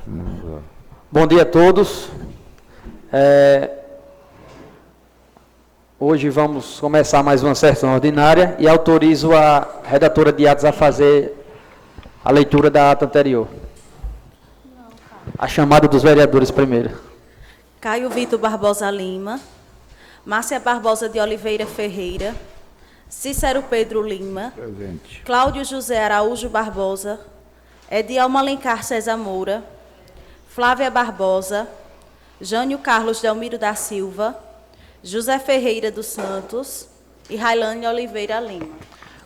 Bom dia a todos. Hoje vamos começar mais uma sessão ordinária e autorizo a redatora de atos a fazer a leitura da ata anterior. A chamada dos vereadores primeiro. Caio Vitor Barbosa Lima, Márcia Barbosa de Oliveira Ferreira, Cícero Pedro Lima, presente. Cláudio José Araújo Barbosa, Edielma Alencar César Moura, Flávia Barbosa, Jânio Carlos Delmiro da Silva, José Ferreira dos Santos e Railane Oliveira Lima.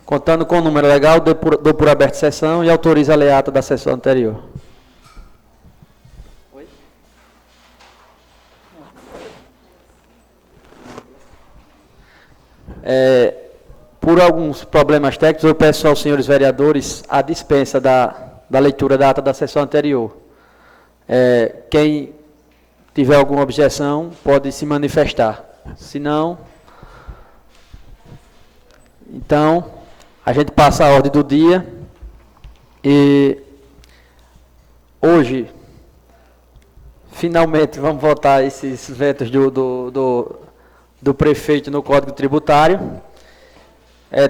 Contando com o número legal, dou por aberta a sessão e autorizo a ler a ata da sessão anterior. Por alguns problemas técnicos, eu peço aos senhores vereadores a dispensa da leitura da ata da sessão anterior. Quem tiver alguma objeção pode se manifestar. Se não, então, a gente passa a ordem do dia. E hoje, finalmente, vamos votar esses vetos do prefeito no Código Tributário.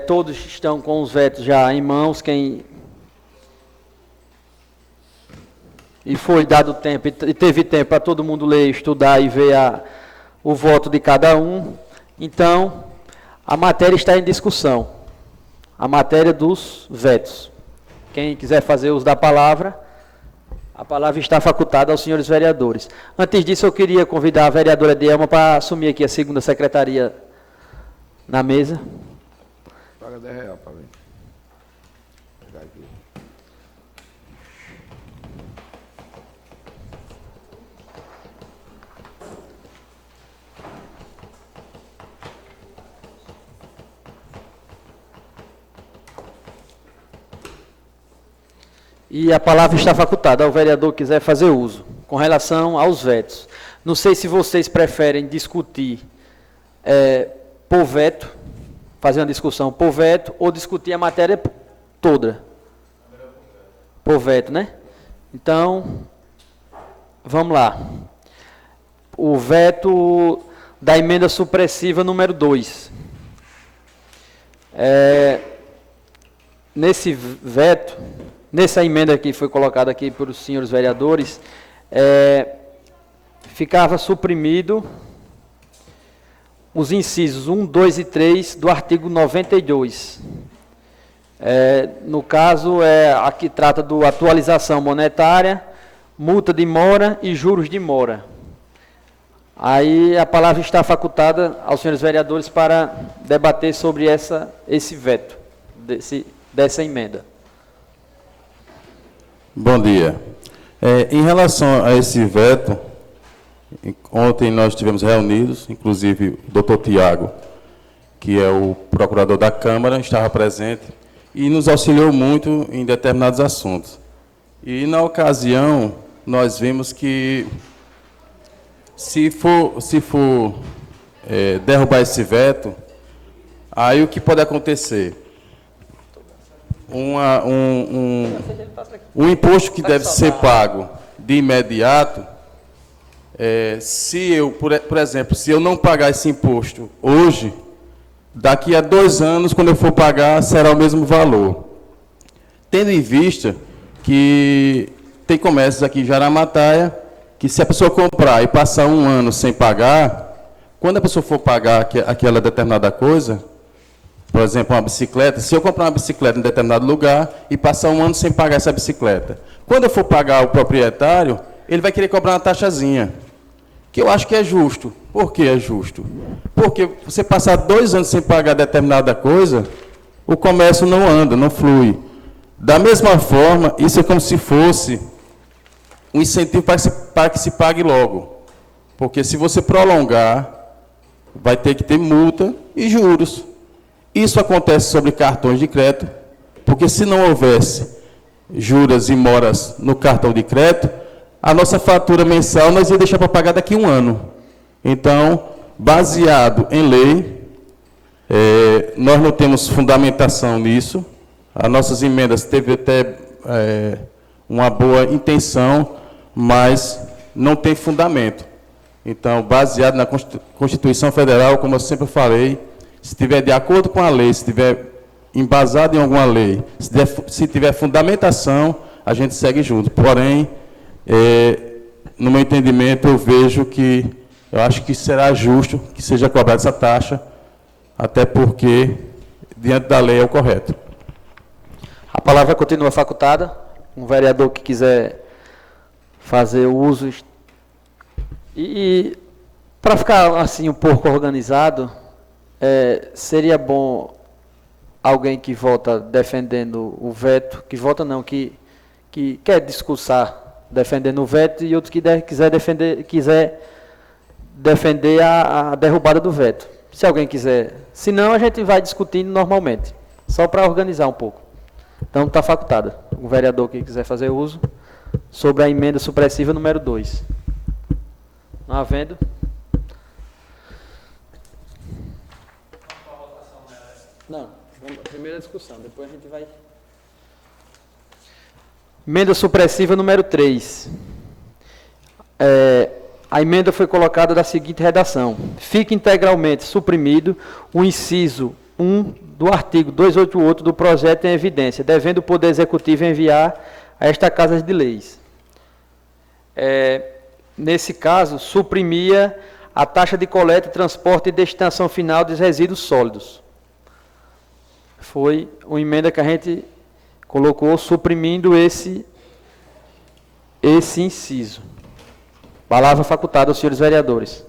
Todos estão com os vetos já em mãos. E foi dado tempo, e teve tempo para todo mundo ler, estudar e ver o voto de cada um. Então, a matéria está em discussão. A matéria dos vetos. Quem quiser fazer uso da palavra, a palavra está facultada aos senhores vereadores. Antes disso, eu queria convidar a vereadora Edielma para assumir aqui a segunda secretaria na mesa. Paga R$10 para mim. Pegar aqui. E a palavra está facultada ao vereador que quiser fazer uso. Com relação aos vetos. Não sei se vocês preferem discutir por veto, fazer uma discussão por veto, ou discutir a matéria toda. Por veto, né? Então, vamos lá. O veto da emenda supressiva número 2. Nesse veto, nessa emenda que foi colocada aqui pelos senhores vereadores, ficava suprimido os incisos 1, 2 e 3 do artigo 92. No caso, aqui trata do atualização monetária, multa de mora e juros de mora. Aí a palavra está facultada aos senhores vereadores para debater sobre esse veto, dessa emenda. Bom dia. Em relação a esse veto, ontem nós estivemos reunidos, inclusive o doutor Tiago, que é o procurador da Câmara, estava presente e nos auxiliou muito em determinados assuntos. E, na ocasião, nós vimos que, se for derrubar esse veto, aí o que pode acontecer? Um imposto que deve ser pago de imediato, se eu, por exemplo, se eu não pagar esse imposto hoje, daqui a 2 anos, quando eu for pagar, será o mesmo valor. Tendo em vista que tem comércios aqui em Jaramataia, que se a pessoa comprar e passar 1 ano sem pagar, quando a pessoa for pagar aquela determinada coisa, por exemplo, uma bicicleta, se eu comprar uma bicicleta em determinado lugar e passar 1 ano sem pagar essa bicicleta, quando eu for pagar o proprietário, ele vai querer cobrar uma taxazinha, que eu acho que é justo. Por que é justo? Porque você passar 2 anos sem pagar determinada coisa, o comércio não anda, não flui. Da mesma forma, isso é como se fosse um incentivo para que se pague logo. Porque se você prolongar, vai ter que ter multa e juros. Isso acontece sobre cartões de crédito, porque se não houvesse juros e moras no cartão de crédito, a nossa fatura mensal nós ia deixar para pagar daqui a 1 ano. Então, baseado em lei, nós não temos fundamentação nisso. As nossas emendas teve até uma boa intenção, mas não tem fundamento. Então, baseado na Constituição Federal, como eu sempre falei, se estiver de acordo com a lei, se estiver embasado em alguma lei, se tiver fundamentação, a gente segue junto. Porém, no meu entendimento, eu acho que será justo que seja cobrada essa taxa, até porque, diante da lei, é o correto. A palavra continua facultada. Um vereador que quiser fazer o uso. E para ficar assim um pouco organizado, seria bom alguém que vota defendendo o veto, que vota não, que quer discursar defendendo o veto, e outro que quiser defender a derrubada do veto. Se alguém quiser. Senão, a gente vai discutindo normalmente, só para organizar um pouco. Então, está facultada. O vereador que quiser fazer uso sobre a emenda supressiva número 2. Não havendo. Não, primeira discussão, depois a gente vai. Emenda supressiva número 3. A emenda foi colocada da seguinte redação: fica integralmente suprimido o inciso 1 do artigo 288 do projeto em evidência, devendo o Poder Executivo enviar a esta Casa de Leis. Nesse caso, suprimia a taxa de coleta, transporte e destinação final dos resíduos sólidos. Foi uma emenda que a gente colocou suprimindo esse inciso. Palavra facultada aos senhores vereadores.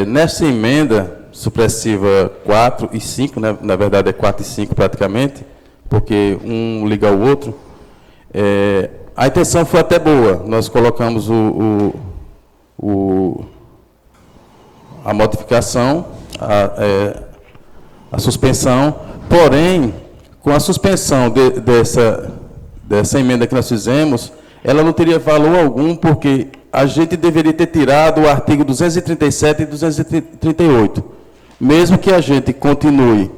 Nessa emenda supressiva 4 e 5, né, na verdade é 4 e 5 praticamente, porque um liga ao outro, a intenção foi até boa. Nós colocamos a modificação, a suspensão, porém, com a suspensão dessa emenda que nós fizemos, ela não teria valor algum, porque a gente deveria ter tirado o artigo 237 e 238. Mesmo que a gente continue,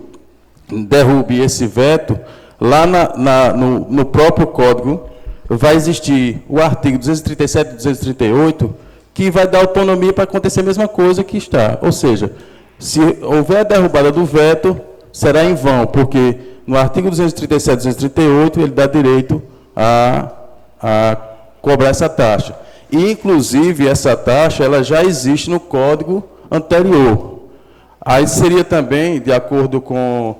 derrube esse veto, lá no próprio código vai existir o artigo 237 e 238, que vai dar autonomia para acontecer a mesma coisa que está. Ou seja, se houver a derrubada do veto, será em vão, porque no artigo 237 e 238, ele dá direito a cobrar essa taxa. E, inclusive, essa taxa ela já existe no código anterior. Aí seria também, de acordo com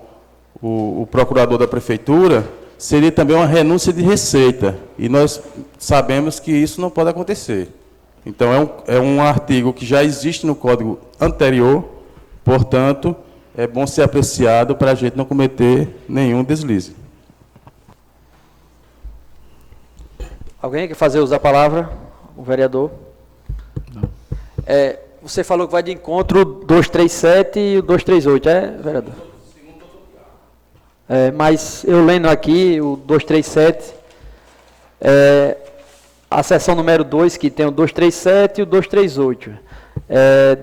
o procurador da prefeitura, seria também uma renúncia de receita. E nós sabemos que isso não pode acontecer. Então, é um artigo que já existe no código anterior, portanto, é bom ser apreciado para a gente não cometer nenhum deslize. Alguém quer fazer uso da palavra? O vereador? Não. Você falou que vai de encontro o 237 e o 238, vereador? Mas eu lendo aqui o 237, a seção número 2, que tem o 237 e o 238,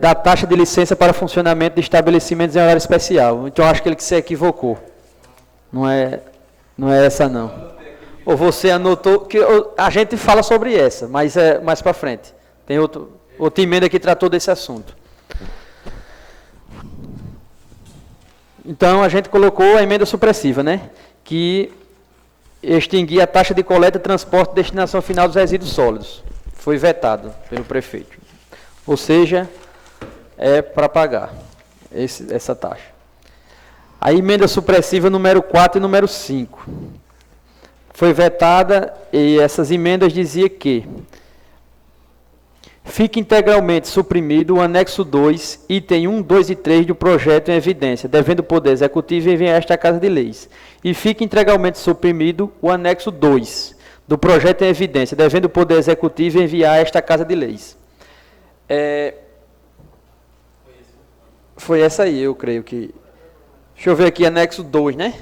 da taxa de licença para funcionamento de estabelecimentos em horário especial. Então, acho que ele se equivocou. Não é essa, não. Ou você anotou, que a gente fala sobre essa, mas é mais para frente. Tem outra emenda que tratou desse assunto. Então, a gente colocou a emenda supressiva, né? Que extinguia a taxa de coleta, transporte e destinação final dos resíduos sólidos. Foi vetado pelo prefeito. Ou seja, é para pagar essa taxa. A emenda supressiva número 4 e número 5. Foi vetada, e essas emendas diziam que fica integralmente suprimido o anexo 2, item 1, 2 e 3 do projeto em evidência, devendo o Poder Executivo enviar esta Casa de Leis. E fica integralmente suprimido o anexo 2 do projeto em evidência, devendo o Poder Executivo enviar esta Casa de Leis. Foi essa aí, eu creio que... Deixa eu ver aqui, anexo 2, né?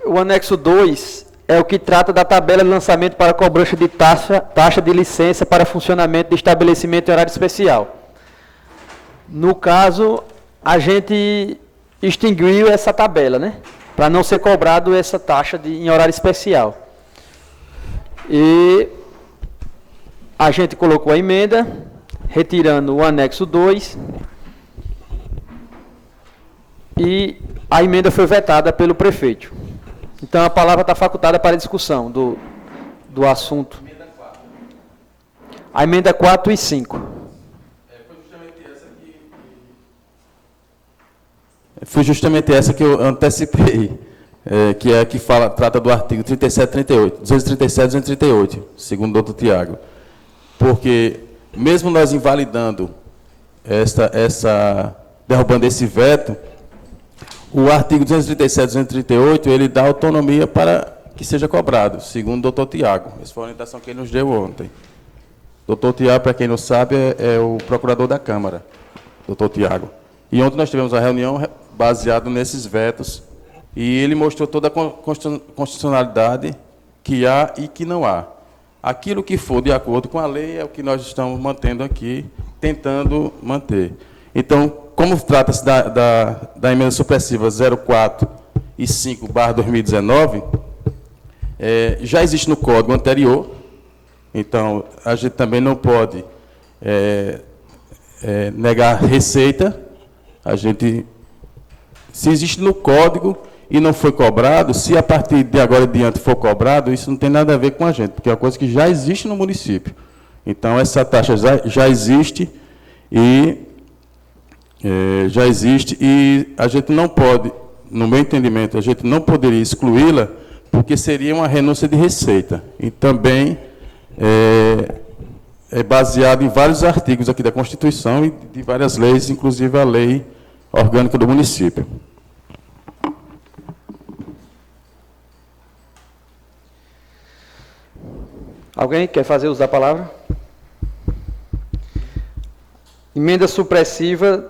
O anexo 2 é o que trata da tabela de lançamento para cobrança de taxa de licença para funcionamento de estabelecimento em horário especial. No caso, a gente extinguiu essa tabela, né? Para não ser cobrado essa taxa em horário especial. E a gente colocou a emenda, retirando o anexo 2, e a emenda foi vetada pelo prefeito. Então a palavra está facultada para discussão do assunto. A emenda 4 e 5. Foi justamente essa que eu antecipei, que é a que trata do artigo 37 e 38, 237 e 238, segundo o doutor Tiago. Porque, mesmo nós invalidando derrubando esse veto, o artigo 237 e 238, ele dá autonomia para que seja cobrado, segundo o doutor Tiago. Essa foi a orientação que ele nos deu ontem. Doutor Tiago, para quem não sabe, é o procurador da Câmara, doutor Tiago. E ontem nós tivemos uma reunião baseada nesses vetos, e ele mostrou toda a constitucionalidade que há e que não há. Aquilo que for de acordo com a lei é o que nós estamos mantendo aqui, tentando manter. Então, como trata-se da emenda supressiva 04 e 5/2019, já existe no código anterior, então a gente também não pode negar receita. A gente, se existe no código e não foi cobrado, se a partir de agora em diante for cobrado, isso não tem nada a ver com a gente, porque é uma coisa que já existe no município. Então, essa taxa já existe e a gente não pode, no meu entendimento, a gente não poderia excluí-la, porque seria uma renúncia de receita. E também é baseado em vários artigos aqui da Constituição e de várias leis, inclusive a lei orgânica do município. Alguém quer fazer uso da palavra? Emenda supressiva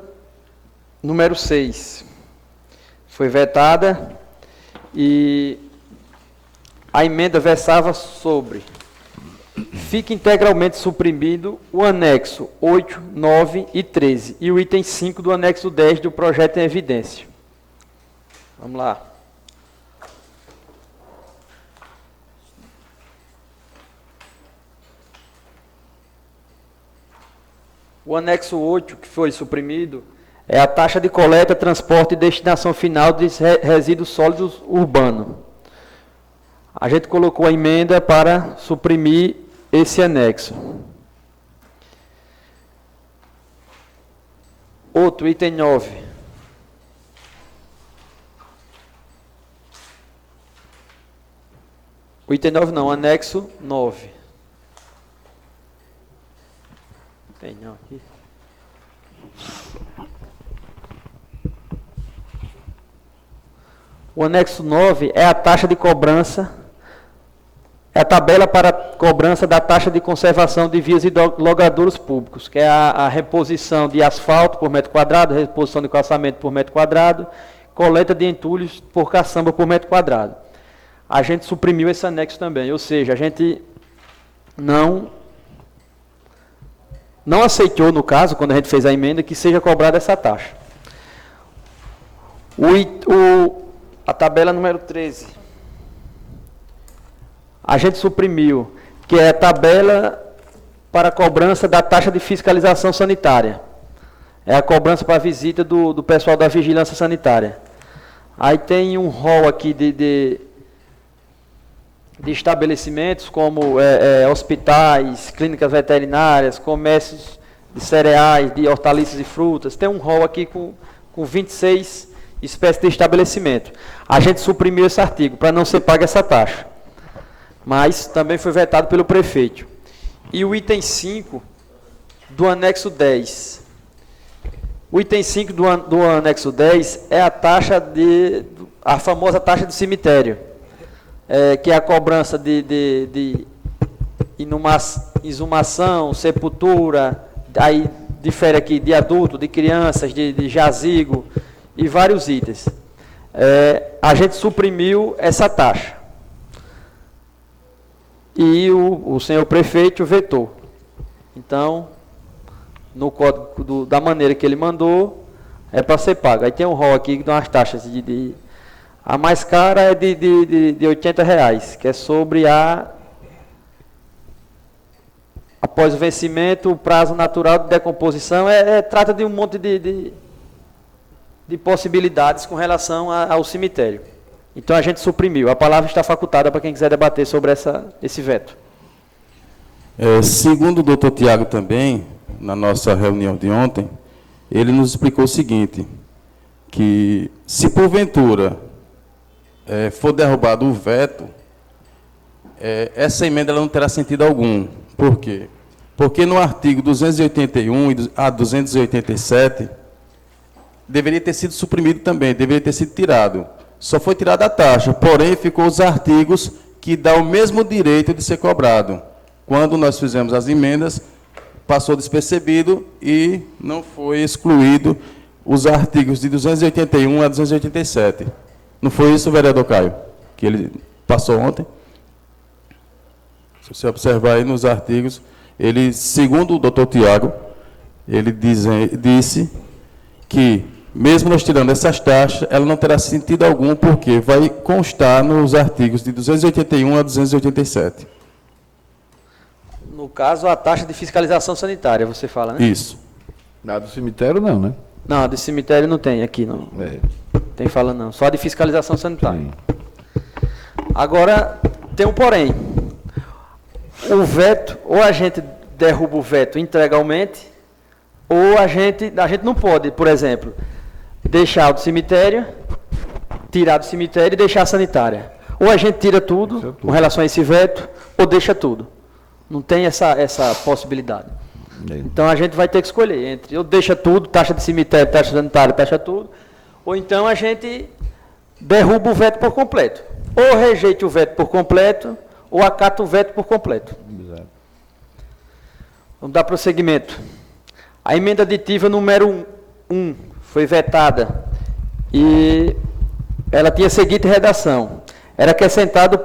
número 6. Foi vetada e a emenda versava sobre: fica integralmente suprimido o anexo 8, 9 e 13 e o item 5 do anexo 10 do projeto em evidência. Vamos lá. O anexo 8, que foi suprimido, é a taxa de coleta, transporte e destinação final de resíduos sólidos urbanos. A gente colocou a emenda para suprimir esse anexo. Outro, item 9. O item 9 não, anexo 9. Tem não aqui. O anexo 9 é a taxa de cobrança, é a tabela para cobrança da taxa de conservação de vias e logradouros públicos, que é a reposição de asfalto por metro quadrado, reposição de calçamento por metro quadrado, coleta de entulhos por caçamba por metro quadrado. A gente suprimiu esse anexo também, ou seja, a gente não aceitou, no caso, quando a gente fez a emenda, que seja cobrada essa taxa. A tabela número 13. A gente suprimiu, que é a tabela para cobrança da taxa de fiscalização sanitária. É a cobrança para a visita do pessoal da vigilância sanitária. Aí tem um rol aqui de estabelecimentos como hospitais, clínicas veterinárias, comércios de cereais, de hortaliças e frutas. Tem um rol aqui com 26 espécies de estabelecimento. A gente suprimiu esse artigo para não ser paga essa taxa. Mas também foi vetado pelo prefeito. E o item 5 do anexo 10. O item 5 do anexo 10 é a famosa taxa de cemitério. Que é a cobrança de exumação, sepultura, aí difere aqui de adulto, de crianças, de jazigo e vários itens. A gente suprimiu essa taxa. E o senhor prefeito vetou. Então, no código da maneira que ele mandou, É para ser pago. Aí tem um rol aqui que dá umas taxas a mais cara é de R$80, que é sobre após o vencimento, o prazo natural de decomposição, trata de um monte de possibilidades com relação ao cemitério. Então a gente suprimiu. A palavra está facultada para quem quiser debater sobre esse veto. Segundo o doutor Tiago também, na nossa reunião de ontem, ele nos explicou o seguinte, que se porventura for derrubado o veto, essa emenda ela não terá sentido algum. Por quê? Porque no artigo 281 a 287, deveria ter sido suprimido também, deveria ter sido tirado. Só foi tirada a taxa, porém ficou os artigos que dão o mesmo direito de ser cobrado. Quando nós fizemos as emendas, passou despercebido e não foi excluído os artigos de 281 a 287. Não foi isso, vereador Caio, que ele passou ontem? Se você observar aí nos artigos, ele, segundo o doutor Tiago, ele disse que, mesmo nós tirando essas taxas, ela não terá sentido algum, porque vai constar nos artigos de 281 a 287. No caso, a taxa de fiscalização sanitária, você fala, né? Isso. Na do cemitério não, né? Não, a de cemitério não tem aqui, não. Tem fala não, só a de fiscalização sanitária. Sim. Agora, tem um porém. O veto, ou a gente derruba o veto integralmente, ou a gente não pode, por exemplo, deixar do cemitério, tirar do cemitério e deixar a sanitária. Ou a gente tira tudo com relação a esse veto, ou deixa tudo. Não tem essa possibilidade. Então a gente vai ter que escolher entre ou deixa tudo, taxa de cemitério, taxa sanitária, taxa tudo, ou então a gente derruba o veto por completo. Ou rejeita o veto por completo, ou acata o veto por completo. Exato. Vamos dar prosseguimento. A emenda aditiva número 1 foi vetada e ela tinha a seguinte redação. Era acrescentado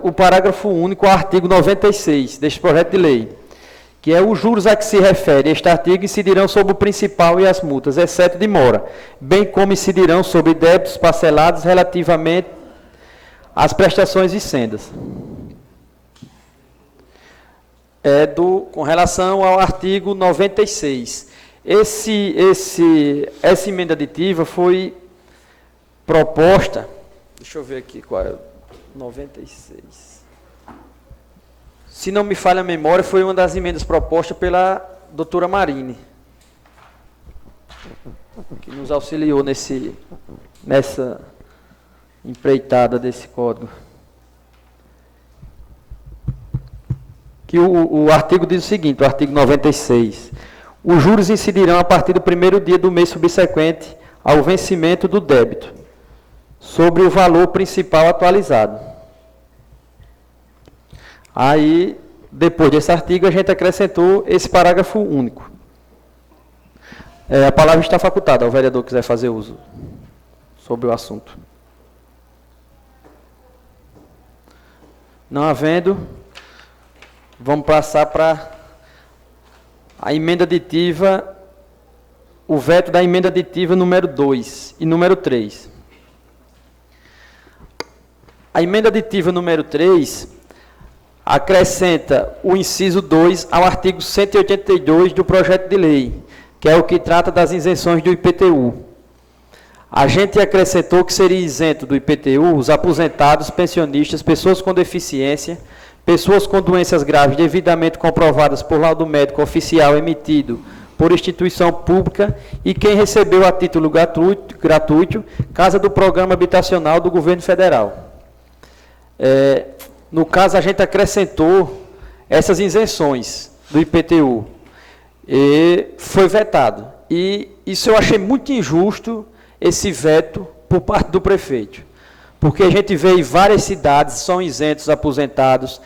o parágrafo único ao artigo 96 deste projeto de lei, que é os juros a que se refere este artigo incidirão sobre o principal e as multas, exceto de mora, bem como incidirão sobre débitos parcelados relativamente às prestações e sendas. Com relação ao artigo 96. Essa emenda aditiva foi proposta, deixa eu ver aqui qual é, 96. Se não me falha a memória, foi uma das emendas propostas pela doutora Marine, que nos auxiliou nessa empreitada desse código. Que o artigo diz o seguinte, o artigo 96. Os juros incidirão a partir do primeiro dia do mês subsequente ao vencimento do débito, sobre o valor principal atualizado. Aí, depois desse artigo, a gente acrescentou esse parágrafo único. A palavra está facultada, ao vereador quiser fazer uso sobre o assunto. Não havendo, vamos passar para a emenda aditiva, o veto da emenda aditiva número 2 e número 3. A emenda aditiva número 3 acrescenta o inciso 2 ao artigo 182 do projeto de lei, que é o que trata das isenções do IPTU. A gente acrescentou que seria isento do IPTU os aposentados, pensionistas, pessoas com deficiência, pessoas com doenças graves devidamente comprovadas por laudo médico oficial emitido por instituição pública e quem recebeu a título gratuito casa do programa habitacional do governo federal. No caso, a gente acrescentou essas isenções do IPTU. E foi vetado. E isso eu achei muito injusto, esse veto, por parte do prefeito. Porque a gente vê em várias cidades, são isentos aposentados,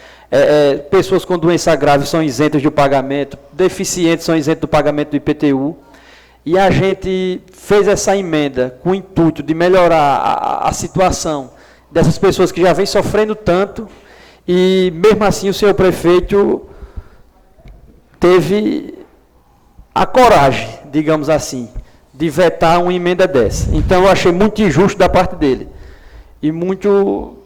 pessoas com doença grave são isentas do pagamento, deficientes são isentos do pagamento do IPTU. E a gente fez essa emenda com o intuito de melhorar a situação dessas pessoas que já vêm sofrendo tanto, e mesmo assim o senhor prefeito teve a coragem, digamos assim, de vetar uma emenda dessa. Então, eu achei muito injusto da parte dele. E muito...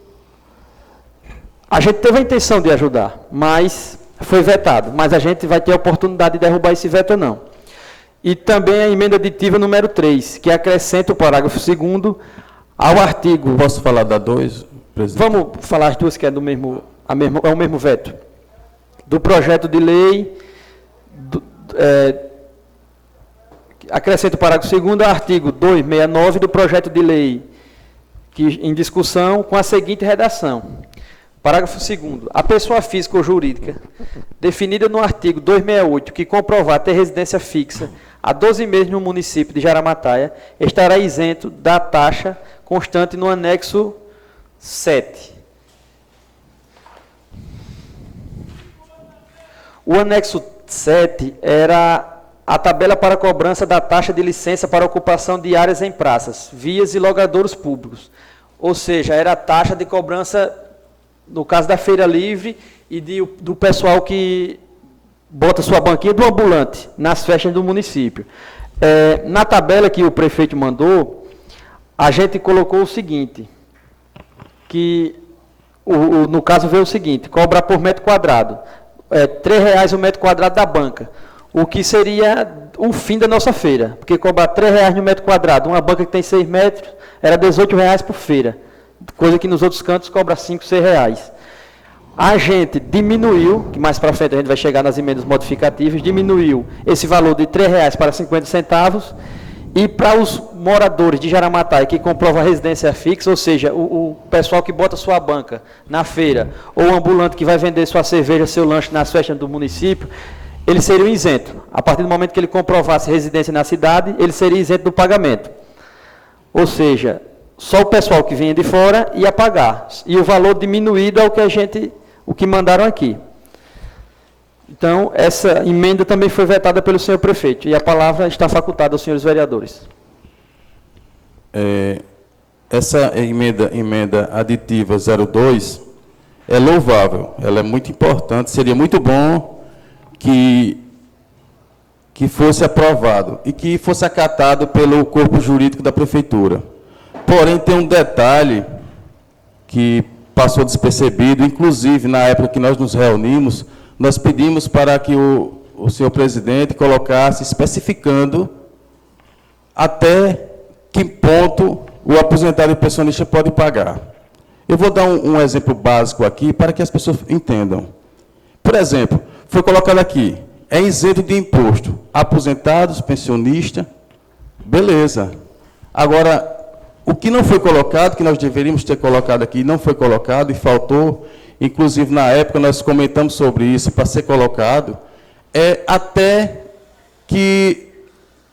A gente teve a intenção de ajudar, mas foi vetado. Mas a gente vai ter a oportunidade de derrubar esse veto ou não. E também a emenda aditiva número 3, que acrescenta o parágrafo 2º ao artigo... Posso falar da 2, presidente? Vamos falar as duas, que é, é o mesmo veto. Do projeto de lei... acrescenta o parágrafo 2º ao artigo 269 do projeto de lei em discussão, com a seguinte redação. Parágrafo 2º. A pessoa física ou jurídica, definida no artigo 268, que comprovar ter residência fixa há 12 meses no município de Jaramataia, estará isento da taxa constante no anexo 7. O anexo 7 era a tabela para cobrança da taxa de licença para ocupação de áreas em praças, vias e logradouros públicos. Ou seja, era a taxa de cobrança, no caso da feira livre, e do pessoal que bota sua banquinha do ambulante nas festas do município. Na tabela que o prefeito mandou, a gente colocou o seguinte, que no caso veio o seguinte, cobrar por metro quadrado, R$3 o metro quadrado da banca, o que seria o fim da nossa feira, porque cobrar R$3 no metro quadrado, uma banca que tem 6 metros, era R$18 por feira, coisa que nos outros cantos cobra R$5, R$6. A gente diminuiu, que mais para frente a gente vai chegar nas emendas modificativas, diminuiu esse valor de R$3 para 50 centavos, e para os moradores de Jaramataia que comprovam a residência fixa, ou seja, o pessoal que bota sua banca na feira, ou o ambulante que vai vender sua cerveja, seu lanche nas festas do município, ele seria isento. A partir do momento que ele comprovasse residência na cidade, ele seria isento do pagamento. Ou seja, só o pessoal que vinha de fora ia pagar. E o valor diminuído é o que mandaram aqui. Então, essa emenda também foi vetada pelo senhor prefeito. E a palavra está facultada aos senhores vereadores. Essa emenda aditiva 02 é louvável. Ela é muito importante. Seria muito bom que fosse aprovado e que fosse acatado pelo corpo jurídico da prefeitura. Porém, tem um detalhe que passou despercebido, inclusive, na época que nós nos reunimos, nós pedimos para que o senhor presidente colocasse, especificando até que ponto o aposentado e pensionista pode pagar. Eu vou dar um exemplo básico aqui para que as pessoas entendam. Por exemplo, foi colocado aqui, é isento de imposto, aposentados, pensionista, beleza. Agora, o que não foi colocado, que nós deveríamos ter colocado aqui, não foi colocado e faltou, inclusive na época nós comentamos sobre isso, para ser colocado, é até que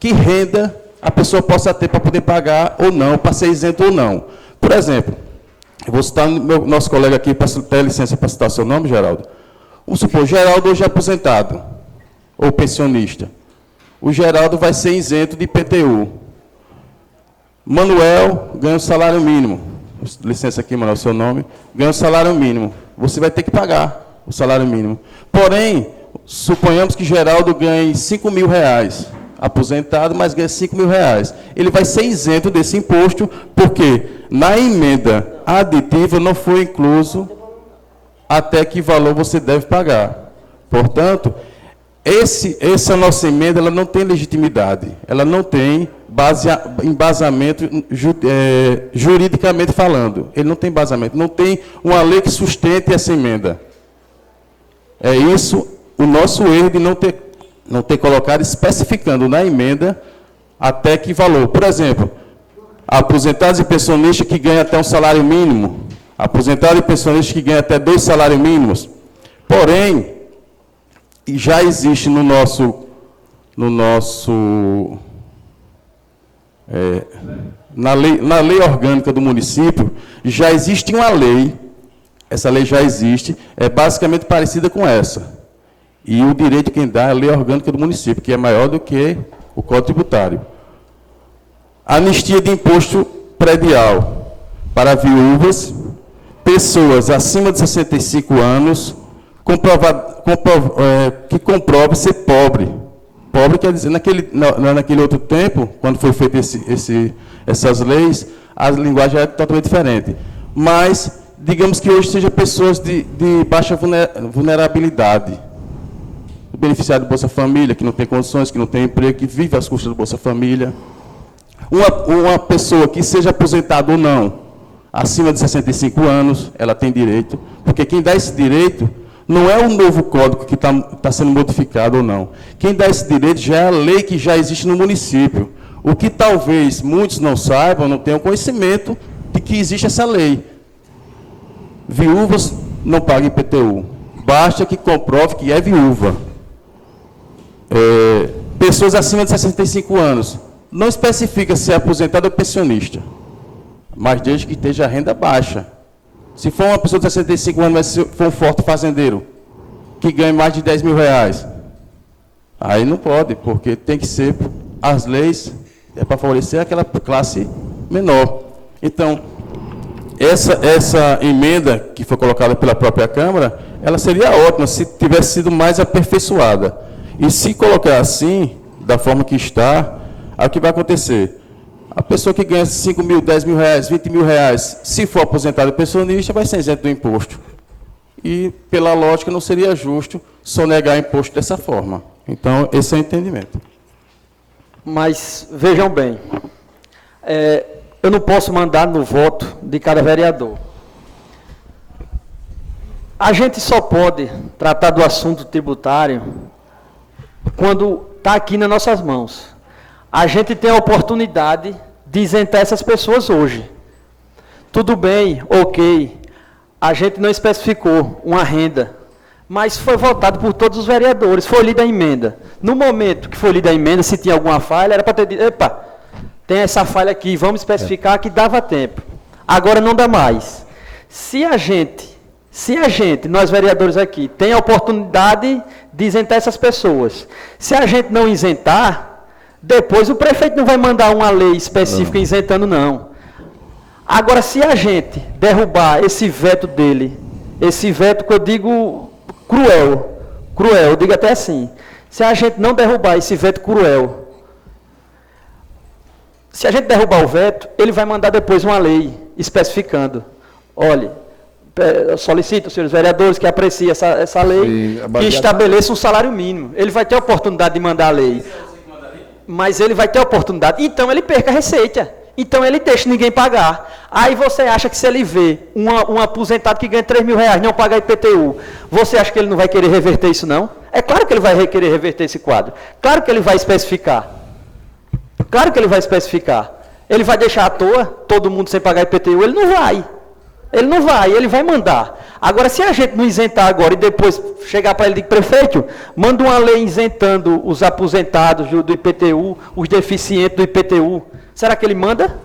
renda a pessoa possa ter para poder pagar ou não, para ser isento ou não. Por exemplo, eu vou citar nosso colega aqui, para ter licença para citar seu nome, Geraldo. Vamos supor, Geraldo hoje é aposentado, ou pensionista. O Geraldo vai ser isento de IPTU. Manuel ganha o salário mínimo. Licença aqui, Manuel, seu nome. Ganha o salário mínimo. Você vai ter que pagar o salário mínimo. Porém, suponhamos que Geraldo ganhe R$5.000, aposentado, mas ganha R$5.000. Ele vai ser isento desse imposto, porque na emenda aditiva não foi incluso até que valor você deve pagar. Portanto, essa nossa emenda ela não tem legitimidade, ela não tem embasamento juridicamente falando. Ele não tem embasamento, não tem uma lei que sustente essa emenda. É isso o nosso erro de não ter colocado, especificando na emenda até que valor. Por exemplo, aposentados e pensionistas que ganham até um salário mínimo, aposentados e pensionistas que ganham até 2 salários mínimos. Porém, já existe na lei orgânica do município, já existe uma lei, essa lei já existe, é basicamente parecida com essa. E o direito de quem dá é a lei orgânica do município, que é maior do que o Código Tributário. Anistia de imposto predial para viúvas, pessoas acima de 65 anos, que comprove ser pobre, pobre quer dizer, naquele outro tempo, quando foi feito essas leis, a linguagem é totalmente diferente. Mas, digamos que hoje seja pessoas de baixa vulnerabilidade. O beneficiário do Bolsa Família, que não tem condições, que não tem emprego, que vive às custas do Bolsa Família. Uma pessoa que seja aposentada ou não, acima de 65 anos, ela tem direito, porque quem dá esse direito não é o novo código que está sendo modificado ou não. Quem dá esse direito já é a lei que já existe no município. O que talvez muitos não saibam, não tenham conhecimento de que existe essa lei. Viúvas não pagam IPTU. Basta que comprove que é viúva. Pessoas acima de 65 anos. Não especifica se é aposentado ou pensionista, mas desde que esteja a renda baixa. Se for uma pessoa de 65 anos, mas se for um forte fazendeiro, que ganhe mais de 10 mil reais, aí não pode, porque tem que ser, as leis é para favorecer aquela classe menor. Então, essa emenda que foi colocada pela própria Câmara, ela seria ótima se tivesse sido mais aperfeiçoada. E se colocar assim, da forma que está, aí o que vai acontecer? A pessoa que ganha 5 mil, 10 mil reais, 20 mil reais, se for aposentado e pensionista, vai ser isento do imposto. E, pela lógica, não seria justo sonegar imposto dessa forma. Então, esse é o entendimento. Mas, vejam bem, eu não posso mandar no voto de cada vereador. A gente só pode tratar do assunto tributário quando está aqui nas nossas mãos. A gente tem a oportunidade de isentar essas pessoas hoje. Tudo bem, ok, a gente não especificou uma renda, mas foi votado por todos os vereadores, foi lida a emenda. No momento que foi lida a emenda, se tinha alguma falha, era para ter dito, epa, tem essa falha aqui, vamos especificar que dava tempo. Agora não dá mais. Se a gente, nós vereadores aqui, tem a oportunidade de isentar essas pessoas, se a gente não isentar, depois o prefeito não vai mandar uma lei específica isentando, não. Agora, se a gente derrubar esse veto dele, esse veto que eu digo cruel, eu digo até assim, se a gente não derrubar esse veto cruel, se a gente derrubar o veto, ele vai mandar depois uma lei especificando, olha, eu solicito, senhores vereadores, que apreciem essa lei, que estabeleça um salário mínimo. Ele vai ter a oportunidade de mandar a lei. Mas ele vai ter a oportunidade. Então ele perca a receita. Então ele deixa ninguém pagar. Aí você acha que se ele vê um aposentado que ganha 3 mil reais, não paga IPTU, você acha que ele não vai querer reverter isso, não? É claro que ele vai querer reverter esse quadro. Claro que ele vai especificar. Claro que ele vai especificar. Ele vai deixar à toa todo mundo sem pagar IPTU? Ele não vai. Ele não vai, ele vai mandar. Agora, se a gente não isentar agora e depois chegar para ele e dizer, prefeito, manda uma lei isentando os aposentados do IPTU, os deficientes do IPTU, será que ele manda?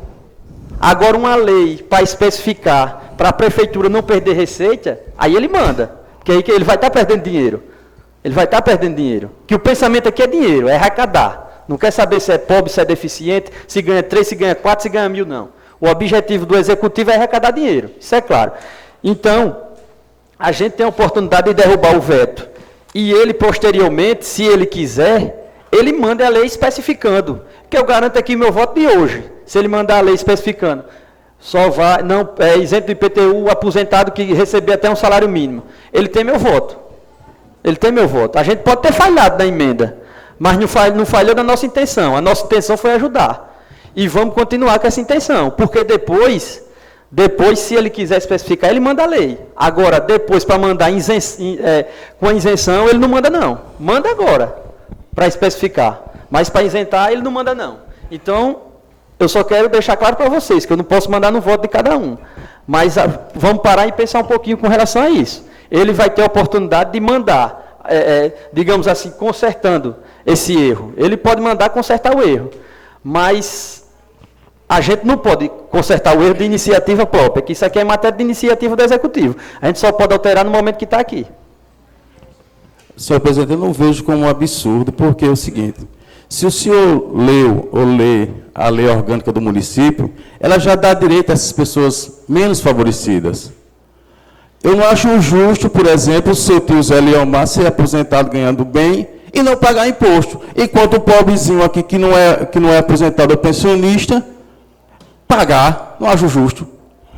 Agora, uma lei para especificar, para a prefeitura não perder receita, aí ele manda. Porque aí ele vai estar perdendo dinheiro. Ele vai estar perdendo dinheiro. Que o pensamento aqui é dinheiro, é arrecadar. Não quer saber se é pobre, se é deficiente, se ganha 3, se ganha 4, se ganha 1.000, não. O objetivo do executivo é arrecadar dinheiro, isso é claro. Então, a gente tem a oportunidade de derrubar o veto. E ele, posteriormente, se ele quiser, ele manda a lei especificando. Que eu garanto aqui meu voto de hoje. Se ele mandar a lei especificando, só vai, não, isento do IPTU, aposentado que receber até um salário mínimo. Ele tem meu voto. Ele tem meu voto. A gente pode ter falhado na emenda, mas não falhou na nossa intenção. A nossa intenção foi ajudar. E vamos continuar com essa intenção, porque depois, se ele quiser especificar, ele manda a lei. Agora, depois, para mandar com a isenção, ele não manda, não. Manda agora, para especificar. Mas para isentar, ele não manda, não. Então, eu só quero deixar claro para vocês, que eu não posso mandar no voto de cada um. Mas vamos parar e pensar um pouquinho com relação a isso. Ele vai ter a oportunidade de mandar, digamos assim, consertando esse erro. Ele pode mandar consertar o erro. Mas a gente não pode consertar o erro de iniciativa própria, que isso aqui é matéria de iniciativa do Executivo. A gente só pode alterar no momento que está aqui. Senhor presidente, eu não vejo como um absurdo, porque é o seguinte, se o senhor leu ou lê a lei orgânica do município, ela já dá direito a essas pessoas menos favorecidas. Eu não acho justo, por exemplo, o seu tio Zé Leomar ser aposentado ganhando bem e não pagar imposto. Enquanto o pobrezinho aqui, que não é aposentado ou pensionista, pagar, não acho justo.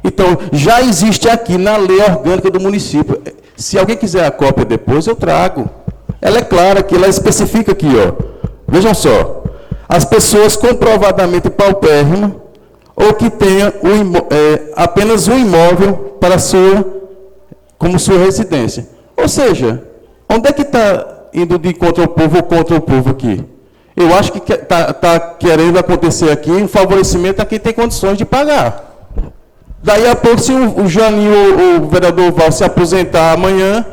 Então, já existe aqui na lei orgânica do município. Se alguém quiser a cópia depois, eu trago. Ela é clara que ela especifica aqui, ó. Vejam só. As pessoas comprovadamente paupérrimas ou que tenham apenas um imóvel para como sua residência. Ou seja, onde é que está indo de contra o povo ou contra o povo aqui? Eu acho que está querendo acontecer aqui um favorecimento a quem tem condições de pagar. Daí a pouco, se o Janinho, o vereador Val, se aposentar amanhã,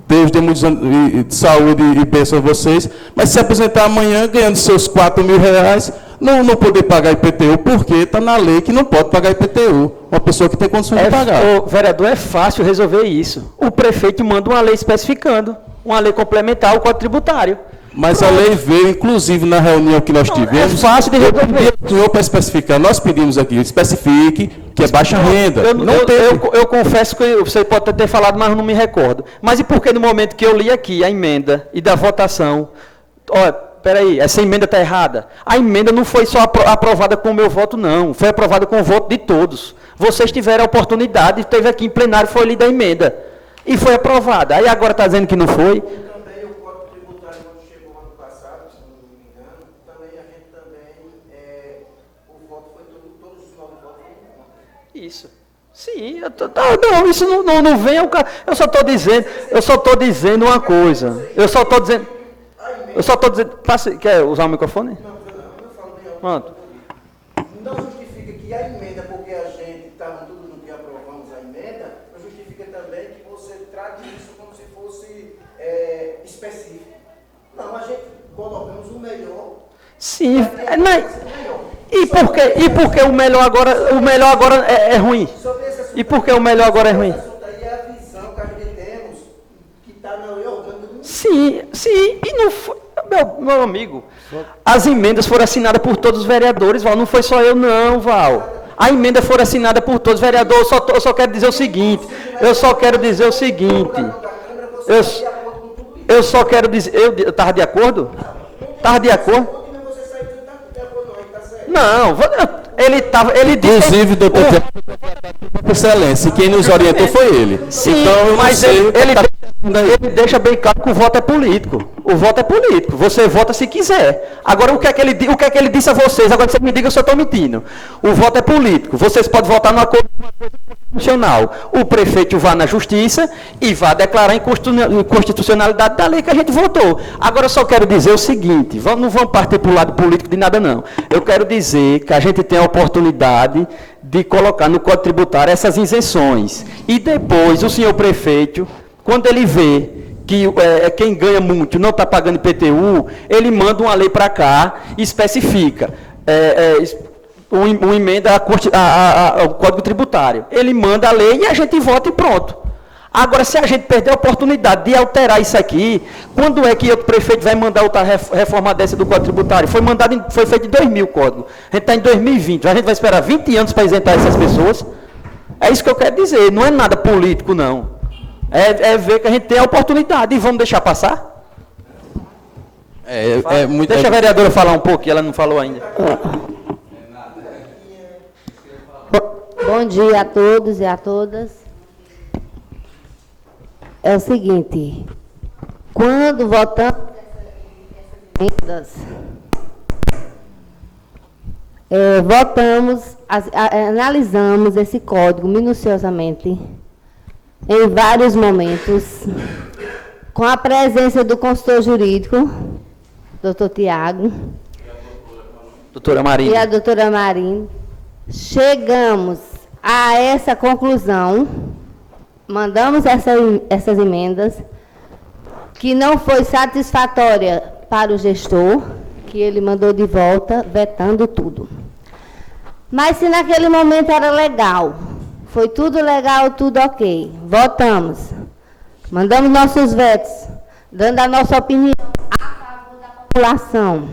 Deus dê muitos anos de saúde e bênção a vocês, mas se aposentar amanhã, ganhando seus R$4.000, não poder pagar IPTU, porque está na lei que não pode pagar IPTU, uma pessoa que tem condições de pagar. Vereador, é fácil resolver isso. O prefeito manda uma lei especificando, uma lei complementar ao Código Tributário. Mas a lei veio, inclusive, na reunião que nós tivemos. É fácil de resolver. Para especificar, nós pedimos aqui, especifique que é baixa renda. Eu confesso que você pode ter falado, mas eu não me recordo. Mas e por que no momento que eu li aqui a emenda e da votação, peraí, essa emenda está errada? A emenda não foi só aprovada com o meu voto, não. Foi aprovada com o voto de todos. Vocês tiveram a oportunidade, teve aqui em plenário, foi lida a emenda. E foi aprovada. Aí agora está dizendo que não foi. Isso. Sim, não, isso não vem ao caso. Eu só estou dizendo uma coisa. Eu só estou dizendo. Quer usar o microfone? Não falo bem alto. Pronto. Não justifica que a emenda, porque a gente estava tudo no que aprovamos a emenda, não justifica também que você trate isso como se fosse específico. Não, a gente colocamos o melhor. Sim, e por que o melhor agora é ruim? E por que o melhor agora é ruim? É a visão que a gente temos, que está na lei orgânica do município. Sim, e não foi, meu amigo, as emendas foram assinadas por todos os vereadores, Val, não foi só eu não, Val. A emenda foi assinada por todos os vereadores, eu só quero dizer o seguinte, eu estava de acordo? Estava de acordo? Não, ele disse... Inclusive, doutor Excelência, quem nos orientou foi ele. Sim, então, mas ele deixa bem claro que o voto é político. O voto é político. Você vota se quiser. Agora, o que é que ele disse a vocês? Agora você me diga se eu estou mentindo. O voto é político. Vocês podem votar numa coisa constitucional. O prefeito vá na justiça e vá declarar a inconstitucionalidade da lei que a gente votou. Agora, eu só quero dizer o seguinte, não vamos partir para o lado político de nada, não. Eu quero dizer que a gente tem a oportunidade de colocar no Código Tributário essas isenções. E depois, o senhor prefeito, quando ele vê que quem ganha muito não está pagando IPTU, ele manda uma lei para cá e especifica uma emenda ao Código Tributário. Ele manda a lei e a gente vota e pronto. Agora, se a gente perder a oportunidade de alterar isso aqui, quando é que o prefeito vai mandar outra reforma dessa do Código Tributário? Foi feito em 2000 o código. A gente está em 2020. A gente vai esperar 20 anos para isentar essas pessoas? É isso que eu quero dizer. Não é nada político, não. É ver que a gente tem a oportunidade e vamos deixar passar? Deixa a vereadora falar um pouco, ela não falou ainda. Bom dia a todos e a todas. É o seguinte, quando votamos essas emendas, analisamos esse código minuciosamente, em vários momentos, com a presença do consultor jurídico, doutor Tiago, doutora Marina. E a doutora Marina. Chegamos a essa conclusão, mandamos essas emendas, que não foi satisfatória para o gestor, que ele mandou de volta, vetando tudo. Mas se naquele momento era legal, foi tudo legal, tudo ok, votamos, mandamos nossos vetos, dando a nossa opinião a favor da população.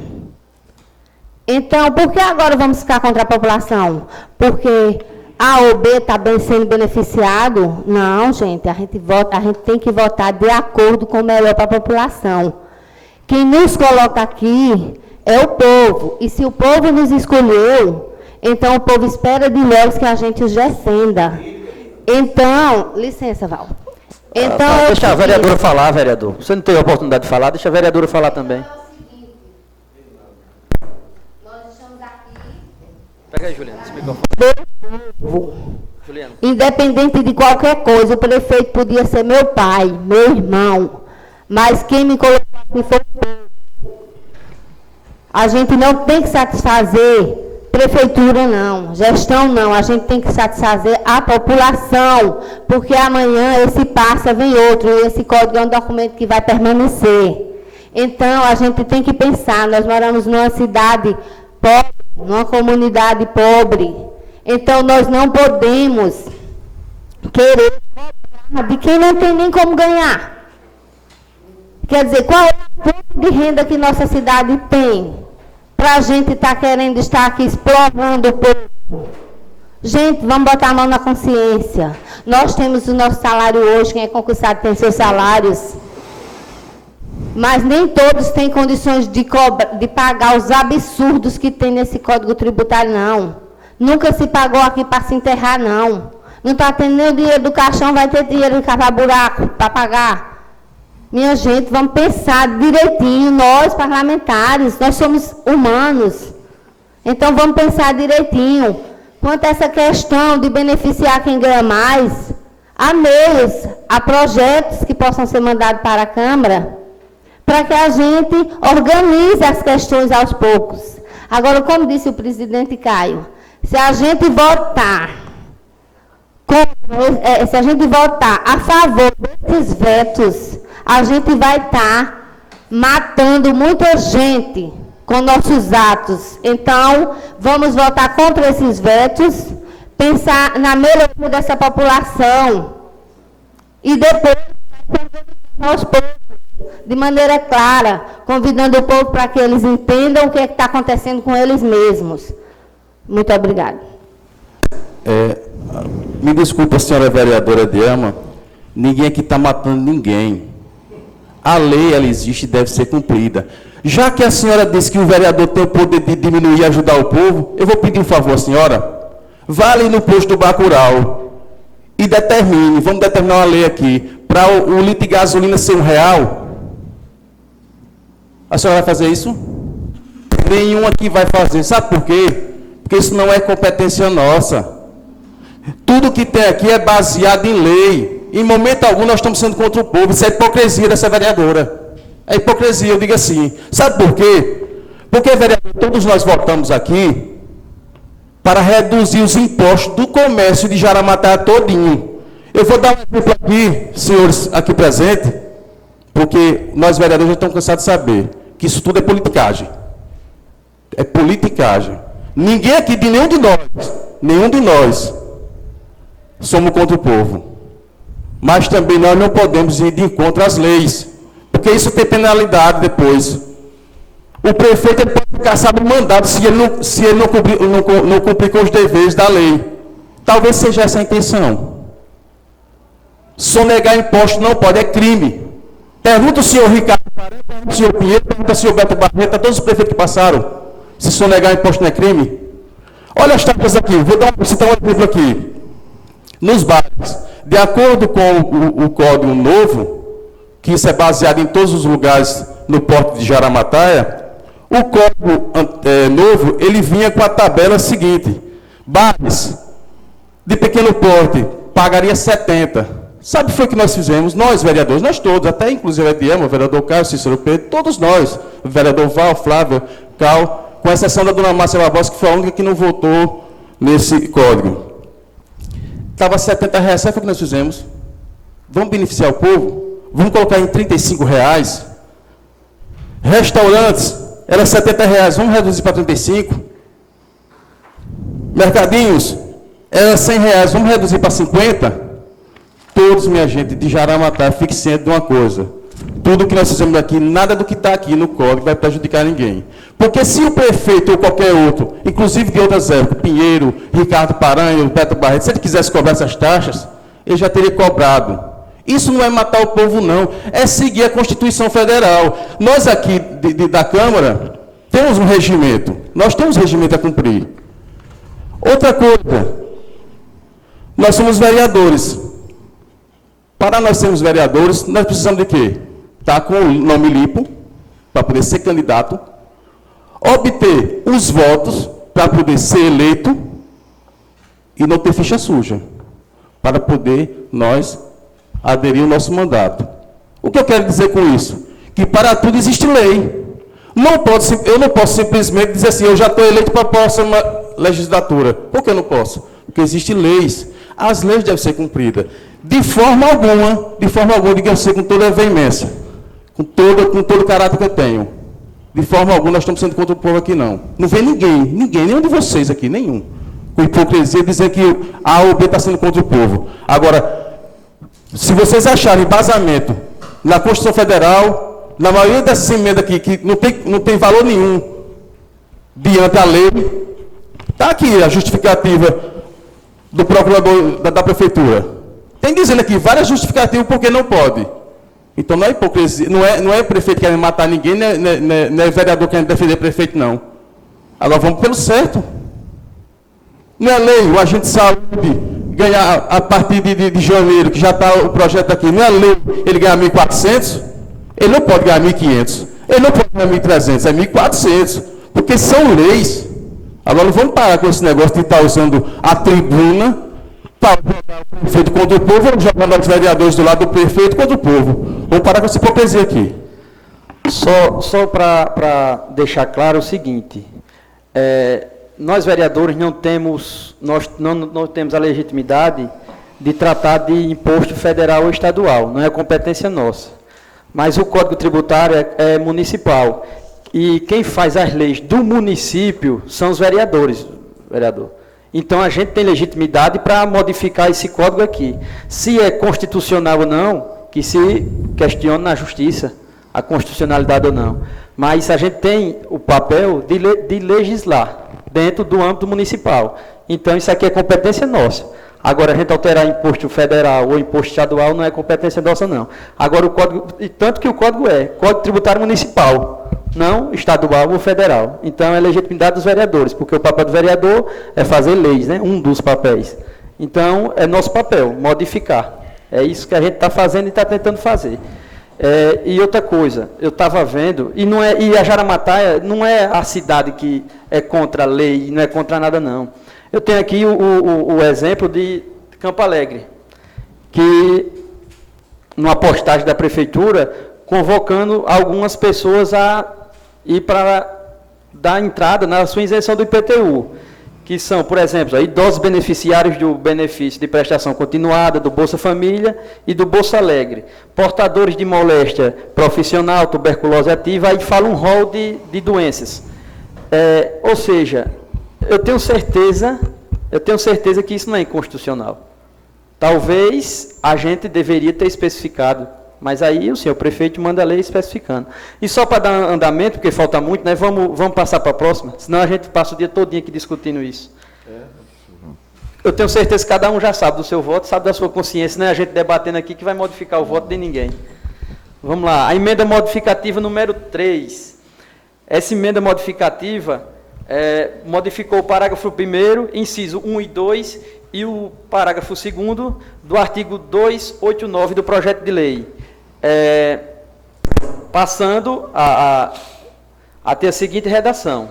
Então, por que agora vamos ficar contra a população? Porque A ou B está sendo beneficiado? Não, gente, a gente tem que votar de acordo com o melhor para a população. quem nos coloca aqui é o povo. E se o povo nos escolheu, então o povo espera de nós que a gente os defenda. Então, licença, Val. Então, deixa a vereadora falar, vereador. Você não teve a oportunidade de falar, deixa a vereadora falar também. Pega aí, Juliana, esse microfone. Juliana. Independente de qualquer coisa, o prefeito podia ser meu pai, meu irmão, mas quem me colocou aqui foi o povo. A gente não tem que satisfazer prefeitura, não, gestão não, a gente tem que satisfazer a população, porque amanhã esse passa, vem outro, e esse código é um documento que vai permanecer. Então, a gente tem que pensar, nós moramos numa cidade pobre, numa comunidade pobre, então nós não podemos querer cobrar de quem não tem nem como ganhar. Quer dizer, qual é a fonte de renda que nossa cidade tem para a gente estar querendo estar aqui explorando o povo? Gente, vamos botar a mão na consciência. Nós temos o nosso salário hoje, quem é concursado tem seus salários. Mas nem todos têm condições de pagar os absurdos que tem nesse Código Tributário, não. Nunca se pagou aqui para se enterrar, não. Não está tendo nem o dinheiro do caixão, vai ter dinheiro de cavar buraco para pagar. Minha gente, vamos pensar direitinho, nós parlamentares, nós somos humanos. Então vamos pensar direitinho. Quanto a essa questão de beneficiar quem ganha mais, há meios, há projetos que possam ser mandados para a Câmara, para que a gente organize as questões aos poucos. Agora, como disse o presidente Caio, se a gente votar a favor desses vetos, a gente vai estar matando muita gente com nossos atos. Então, vamos votar contra esses vetos, pensar na melhoria dessa população e depois aos povos de maneira clara, convidando o povo para que eles entendam o que está acontecendo com eles mesmos. Muito obrigada. Me desculpa, senhora vereadora Diama, ninguém aqui está matando ninguém. A lei, ela existe e deve ser cumprida. Já que a senhora disse que o vereador tem o poder de diminuir e ajudar o povo, eu vou pedir um favor à senhora. Vá ali no posto do Bacurau e determine, vamos determinar uma lei aqui, para o litro de gasolina ser R$1. A senhora vai fazer isso? Nenhum aqui vai fazer. Sabe por quê? Porque isso não é competência nossa. Tudo que tem aqui é baseado em lei. Em momento algum nós estamos sendo contra o povo. Isso é hipocrisia dessa vereadora. É hipocrisia, eu digo assim. Sabe por quê? Porque, vereador, todos nós votamos aqui para reduzir os impostos do comércio de Jaramataia todinho. Eu vou dar um exemplo aqui, senhores aqui presentes, porque nós vereadores já estamos cansados de saber que isso tudo é politicagem. É politicagem. Ninguém aqui, de nenhum de nós, somos contra o povo. Mas também nós não podemos ir de encontro às leis, porque isso tem penalidade depois. O prefeito ele pode ficar, sabe, mandado se ele não cumprir com os deveres da lei. Talvez seja essa a intenção. Sonegar imposto não pode, é crime. Pergunta o senhor Ricardo, pergunta o senhor Pinheiro, pergunta o senhor Beto Barreto, todos os prefeitos que passaram, se sonegar imposto não é crime. Olha as taxas aqui, vou citar um exemplo aqui. Nos bares, de acordo com o Código Novo, que isso é baseado em todos os lugares no porto de Jaramataia, o Código Novo, ele vinha com a tabela seguinte: bares de pequeno porte pagaria 70. Sabe o que foi que nós fizemos? Nós, vereadores, nós todos, até inclusive a Diama, o vereador Caio, Cícero Pedro, todos nós, o vereador Val, Flávio, Cal, com exceção da dona Márcia Barbosa, que foi a única que não votou nesse código. Estava R$70, sabe o que nós fizemos? Vamos beneficiar o povo? Vamos colocar em R$35. Restaurantes, era R$70, vamos reduzir para 35. Mercadinhos, era R$100, vamos reduzir para 50. Todos, minha gente, de Jaramataia, fique ciente de uma coisa. Tudo que nós fizemos aqui, nada do que está aqui no código vai prejudicar ninguém. Porque se o prefeito ou qualquer outro, inclusive de outras épocas, Pinheiro, Ricardo Paranha, Beto Barreto, se ele quisesse cobrar essas taxas, ele já teria cobrado. Isso não é matar o povo, não. É seguir a Constituição Federal. Nós aqui da Câmara temos um regimento. Nós temos um regimento a cumprir. Outra coisa, nós somos vereadores. Para nós sermos vereadores, nós precisamos de quê? Estar com o nome limpo, para poder ser candidato, obter os votos, para poder ser eleito, e não ter ficha suja, para poder nós aderir ao nosso mandato. O que eu quero dizer com isso? Que para tudo existe lei. Eu não posso simplesmente dizer assim, eu já estou eleito para a próxima legislatura. Por que eu não posso? Porque existem leis. As leis devem ser cumpridas. De forma alguma, diga eu com toda a veemência, com todo o caráter que eu tenho. De forma alguma, nós estamos sendo contra o povo aqui, não. Não vem ninguém, nenhum de vocês aqui, nenhum, com hipocrisia, dizer que a A ou B está sendo contra o povo. Agora, se vocês acharem embasamento na Constituição Federal, na maioria dessas emendas aqui, que não tem valor nenhum diante da lei, está aqui a justificativa do procurador da prefeitura. Tem dizendo aqui várias justificativas porque não pode. Então não é hipocrisia, não é prefeito querendo matar ninguém, não é vereador querendo defender prefeito, não. Agora vamos pelo certo. Não é lei, o agente de saúde ganhar a partir de janeiro, que já está o projeto aqui, não é lei ele ganhar 1.400, ele não pode ganhar 1.500, ele não pode ganhar 1.300, é 1.400, porque são leis. Agora vamos parar com esse negócio de estar usando a tribuna para jogar o prefeito contra o povo, vamos jogar os vereadores do lado do prefeito contra o povo. Vamos parar com essa hipocrisia aqui. Só para deixar claro o seguinte, nós vereadores não temos a legitimidade de tratar de imposto federal ou estadual, não é competência nossa. Mas o Código Tributário é municipal. E quem faz as leis do município são os vereadores, vereador. Então a gente tem legitimidade para modificar esse código aqui. Se é constitucional ou não, que se questione na justiça a constitucionalidade ou não. Mas a gente tem o papel de legislar dentro do âmbito municipal. Então isso aqui é competência nossa. Agora, a gente alterar imposto federal ou imposto estadual não é competência nossa, não. Agora, o código, e tanto que o código é Código Tributário Municipal, não estadual ou federal. Então, é legitimidade dos vereadores, porque o papel do vereador é fazer leis, né? Um dos papéis. Então, é nosso papel, modificar. É isso que a gente está fazendo e está tentando fazer. E outra coisa, eu estava vendo, e a Jaramataia não é a cidade que é contra a lei, não é contra nada, não. Eu tenho aqui o exemplo de Campo Alegre, que, numa postagem da prefeitura, convocando algumas pessoas a ir para dar entrada na sua isenção do IPTU, que são, por exemplo, idosos beneficiários do benefício de prestação continuada, do Bolsa Família e do Bolsa Alegre, portadores de moléstia profissional, tuberculose ativa, aí fala um rol de doenças. Ou seja, eu tenho certeza que isso não é inconstitucional. Talvez a gente deveria ter especificado, mas aí o senhor prefeito manda a lei especificando. E só para dar andamento, porque falta muito, né? Vamos passar para a próxima, senão a gente passa o dia todinho aqui discutindo isso. Eu tenho certeza que cada um já sabe do seu voto, sabe da sua consciência, não é a gente debatendo aqui que vai modificar o voto de ninguém. Vamos lá, a emenda modificativa número 3. Essa emenda modificativa modificou o parágrafo 1º, inciso 1 e 2, e o parágrafo 2º do artigo 289 do projeto de lei, passando a ter a seguinte redação.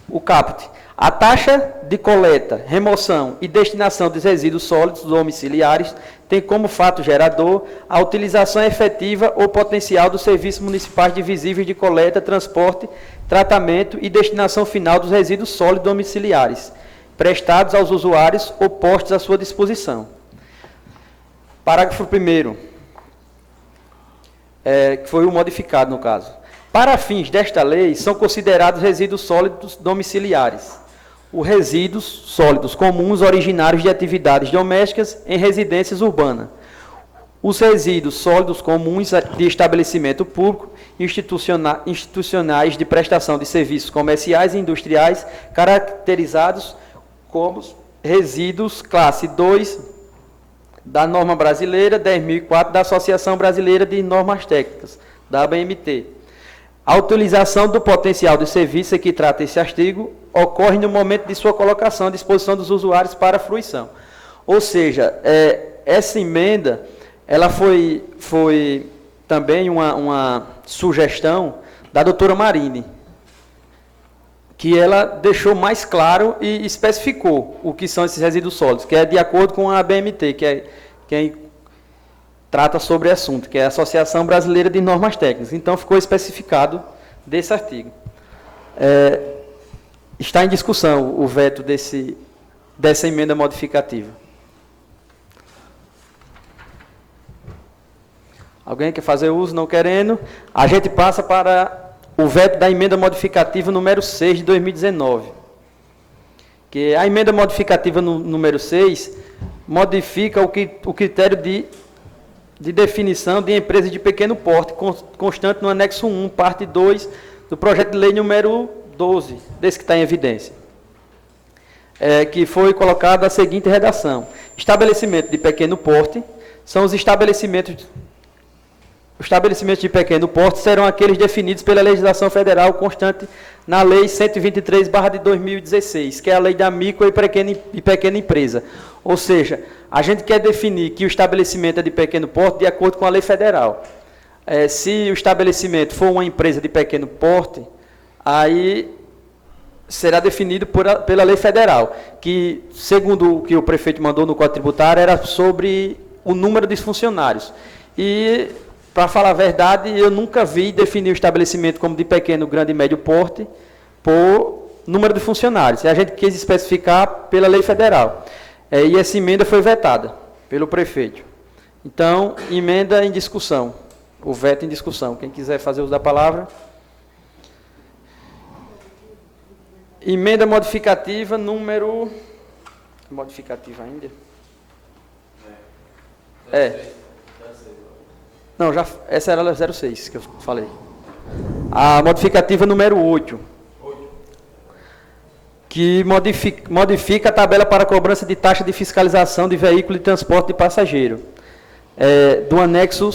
O caput: a taxa de coleta, remoção e destinação dos resíduos sólidos domiciliares tem como fato gerador a utilização efetiva ou potencial dos serviços municipais divisíveis de coleta, transporte, tratamento e destinação final dos resíduos sólidos domiciliares, prestados aos usuários ou postos à sua disposição. Parágrafo 1º, que foi o modificado no caso. Para fins desta lei, são considerados resíduos sólidos domiciliares os resíduos sólidos comuns originários de atividades domésticas em residências urbanas, os resíduos sólidos comuns de estabelecimento público, institucionais de prestação de serviços comerciais e industriais, caracterizados como resíduos classe 2, da norma brasileira 10.004 da Associação Brasileira de Normas Técnicas, da ABNT. A utilização do potencial de serviço que trata esse artigo ocorre no momento de sua colocação à disposição dos usuários para fruição. Ou seja, essa emenda ela foi também uma sugestão da doutora Marine, que ela deixou mais claro e especificou o que são esses resíduos sólidos, que é de acordo com a ABMT, que é quem trata sobre o assunto, que é a Associação Brasileira de Normas Técnicas. Então, ficou especificado desse artigo. Está em discussão o veto dessa emenda modificativa. Alguém quer fazer uso? Não querendo. A gente passa para o veto da emenda modificativa número 6 de 2019. Que a emenda modificativa número 6 modifica o critério de definição de empresa de pequeno porte, constante no anexo 1, parte 2, do projeto de lei número 12, desse que está em evidência. Que foi colocada a seguinte redação: estabelecimento de pequeno porte são os estabelecimentos de pequeno porte serão aqueles definidos pela legislação federal constante na Lei 123/2016, que é a Lei da Micro e Pequena Empresa. Ou seja, a gente quer definir que o estabelecimento é de pequeno porte de acordo com a lei federal. Se o estabelecimento for uma empresa de pequeno porte, aí será definido pela lei federal, que, segundo o que o prefeito mandou no Código Tributário, era sobre o número de funcionários. E, para falar a verdade, eu nunca vi definir o estabelecimento como de pequeno, grande e médio porte por número de funcionários. E a gente quis especificar pela lei federal. E essa emenda foi vetada pelo prefeito. Então, emenda em discussão. O veto em discussão. Quem quiser fazer uso da palavra. Emenda modificativa número... Modificativa ainda? Não, essa era a 06 que eu falei. A modificativa número 8. Que modifica a tabela para cobrança de taxa de fiscalização de veículo de transporte de passageiro. Do anexo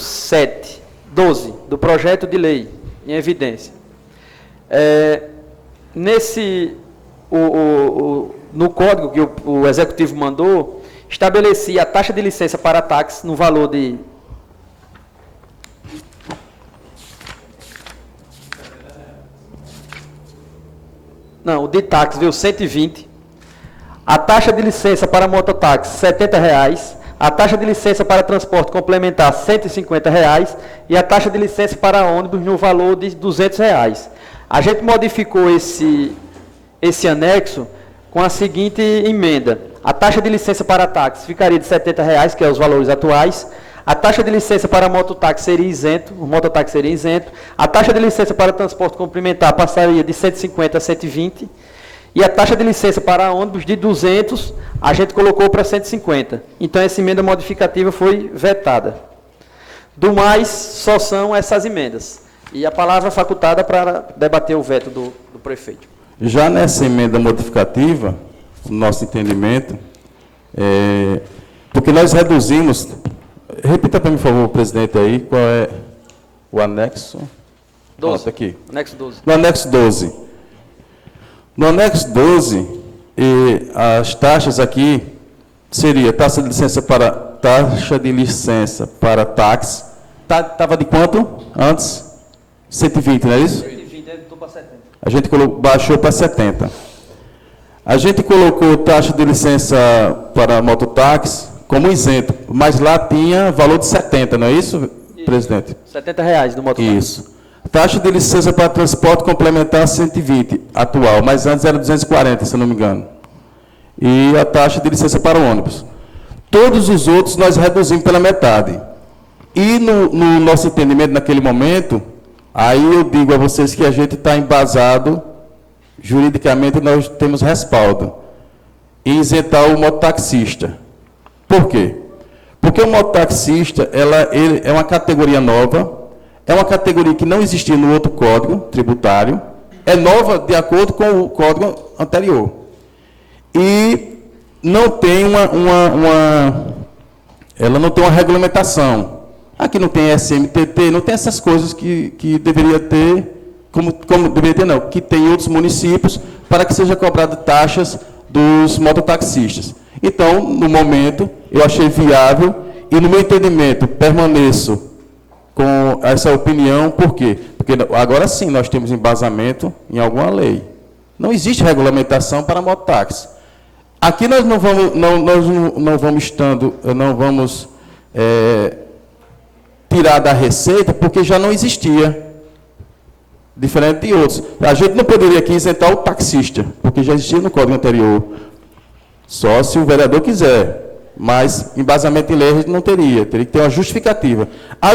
12, do projeto de lei, em evidência. No código que o executivo mandou, estabelecia a taxa de licença para táxi no valor de... Não, o de táxi veio 120. A taxa de licença para mototáxi, R$ 70. A taxa de licença para transporte complementar, R$ 150. E a taxa de licença para ônibus no valor de R$ 200. A gente modificou esse anexo com a seguinte emenda. A taxa de licença para táxi ficaria de R$ 70, que é os valores atuais. A taxa de licença para mototáxi seria isento, o mototáxi seria isento. A taxa de licença para transporte complementar passaria de 150 a 120. E a taxa de licença para ônibus de 200, a gente colocou para 150. Então, essa emenda modificativa foi vetada. Do mais, só são essas emendas. E a palavra facultada para debater o veto do prefeito. Já nessa emenda modificativa, no nosso entendimento, porque nós reduzimos... Repita para mim, por favor, presidente, aí, qual é o anexo? 12. Nota aqui. Anexo 12. No anexo 12. No anexo 12, as taxas aqui seria taxa de licença para táxi. Estava de quanto antes? 120, não é isso? 120, estou para 70. A gente baixou para 70. A gente colocou taxa de licença para mototáxi como isento, mas lá tinha valor de 70, não é isso, presidente? R$ 70 do mototáxi. Isso. Taxa de licença para transporte complementar 120, atual, mas antes era 240, se eu não me engano. E a taxa de licença para o ônibus. Todos os outros nós reduzimos pela metade. E no nosso entendimento, naquele momento, aí eu digo a vocês que a gente está embasado, juridicamente nós temos respaldo, em isentar o mototaxista. Por quê? Porque o mototaxista, ele é uma categoria nova, é uma categoria que não existia no outro código tributário, é nova de acordo com o código anterior. E não tem ela não tem uma regulamentação. Aqui não tem SMTT, não tem essas coisas que deveria ter, como deveria ter não, que tem em outros municípios, para que seja cobrado taxas dos mototaxistas. Então, no momento, eu achei viável e, no meu entendimento, permaneço com essa opinião. Por quê? Porque agora sim nós temos embasamento em alguma lei. Não existe regulamentação para mototáxi. Aqui nós não vamos tirar da receita, porque já não existia, diferente de outros. A gente não poderia aqui isentar o taxista, porque já existia no código anterior, só se o vereador quiser, mas embasamento em lei a gente não teria que ter uma justificativa. A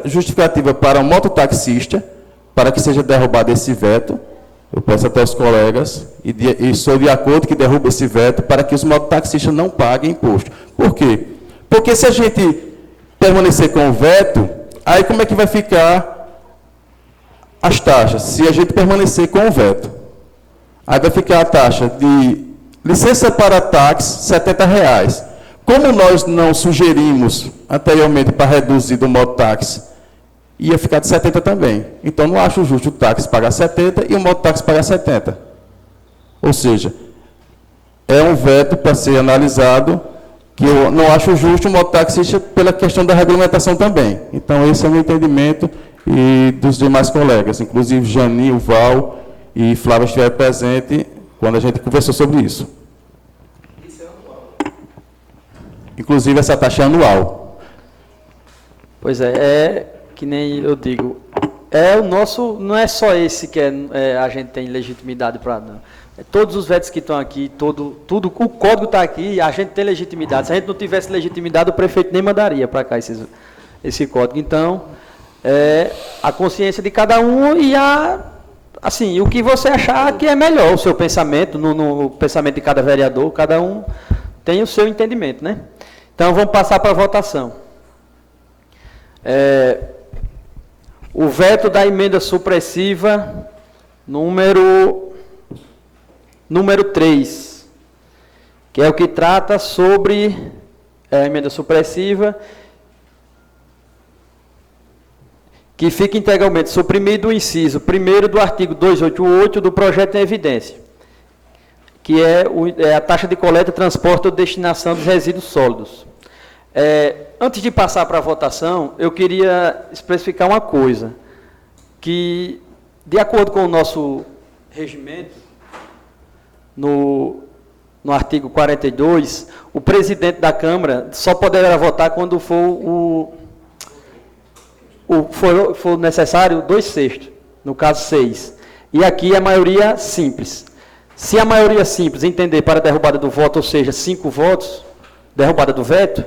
justificativa para o mototaxista, para que seja derrubado esse veto, eu peço até aos colegas, e sou de acordo que derruba esse veto, para que os mototaxistas não paguem imposto. Por quê? Porque se a gente permanecer com o veto, aí como é que vai ficar as taxas? Se a gente permanecer com o veto, aí vai ficar a taxa de licença para táxi, R$ 70. Como nós não sugerimos anteriormente para reduzir do mototáxi, ia ficar de 70 também. Então, não acho justo o táxi pagar 70 e o mototáxi pagar 70. Ou seja, é um veto para ser analisado, que eu não acho justo o mototaxista pela questão da regulamentação também. Então, esse é o meu entendimento e dos demais colegas, inclusive Jani, o Val e Flávia estiveram presentes quando a gente conversou sobre isso. Isso é anual. Inclusive, essa taxa é anual. Pois é que nem eu digo, o nosso, não é só esse que a gente tem legitimidade para não. Todos os vetos que estão aqui, tudo, o código está aqui, a gente tem legitimidade. Se a gente não tivesse legitimidade, o prefeito nem mandaria para cá esse código. Então, a consciência de cada um e assim, o que você achar que é melhor, o seu pensamento, no pensamento de cada vereador, cada um tem o seu entendimento, né? Então, vamos passar para a votação. O veto da emenda supressiva número 3, que é o que trata sobre a emenda supressiva, que fica integralmente suprimido o inciso 1º do artigo 288 do projeto em evidência, que é a taxa de coleta, transporte ou destinação dos resíduos sólidos. Antes de passar para a votação, eu queria especificar uma coisa, que, de acordo com o nosso regimento, no artigo 42, o presidente da Câmara só poderá votar quando for for necessário 2/6, no caso 6. E aqui a maioria simples. Se a maioria simples entender para a derrubada do voto, ou seja, 5 votos, derrubada do veto,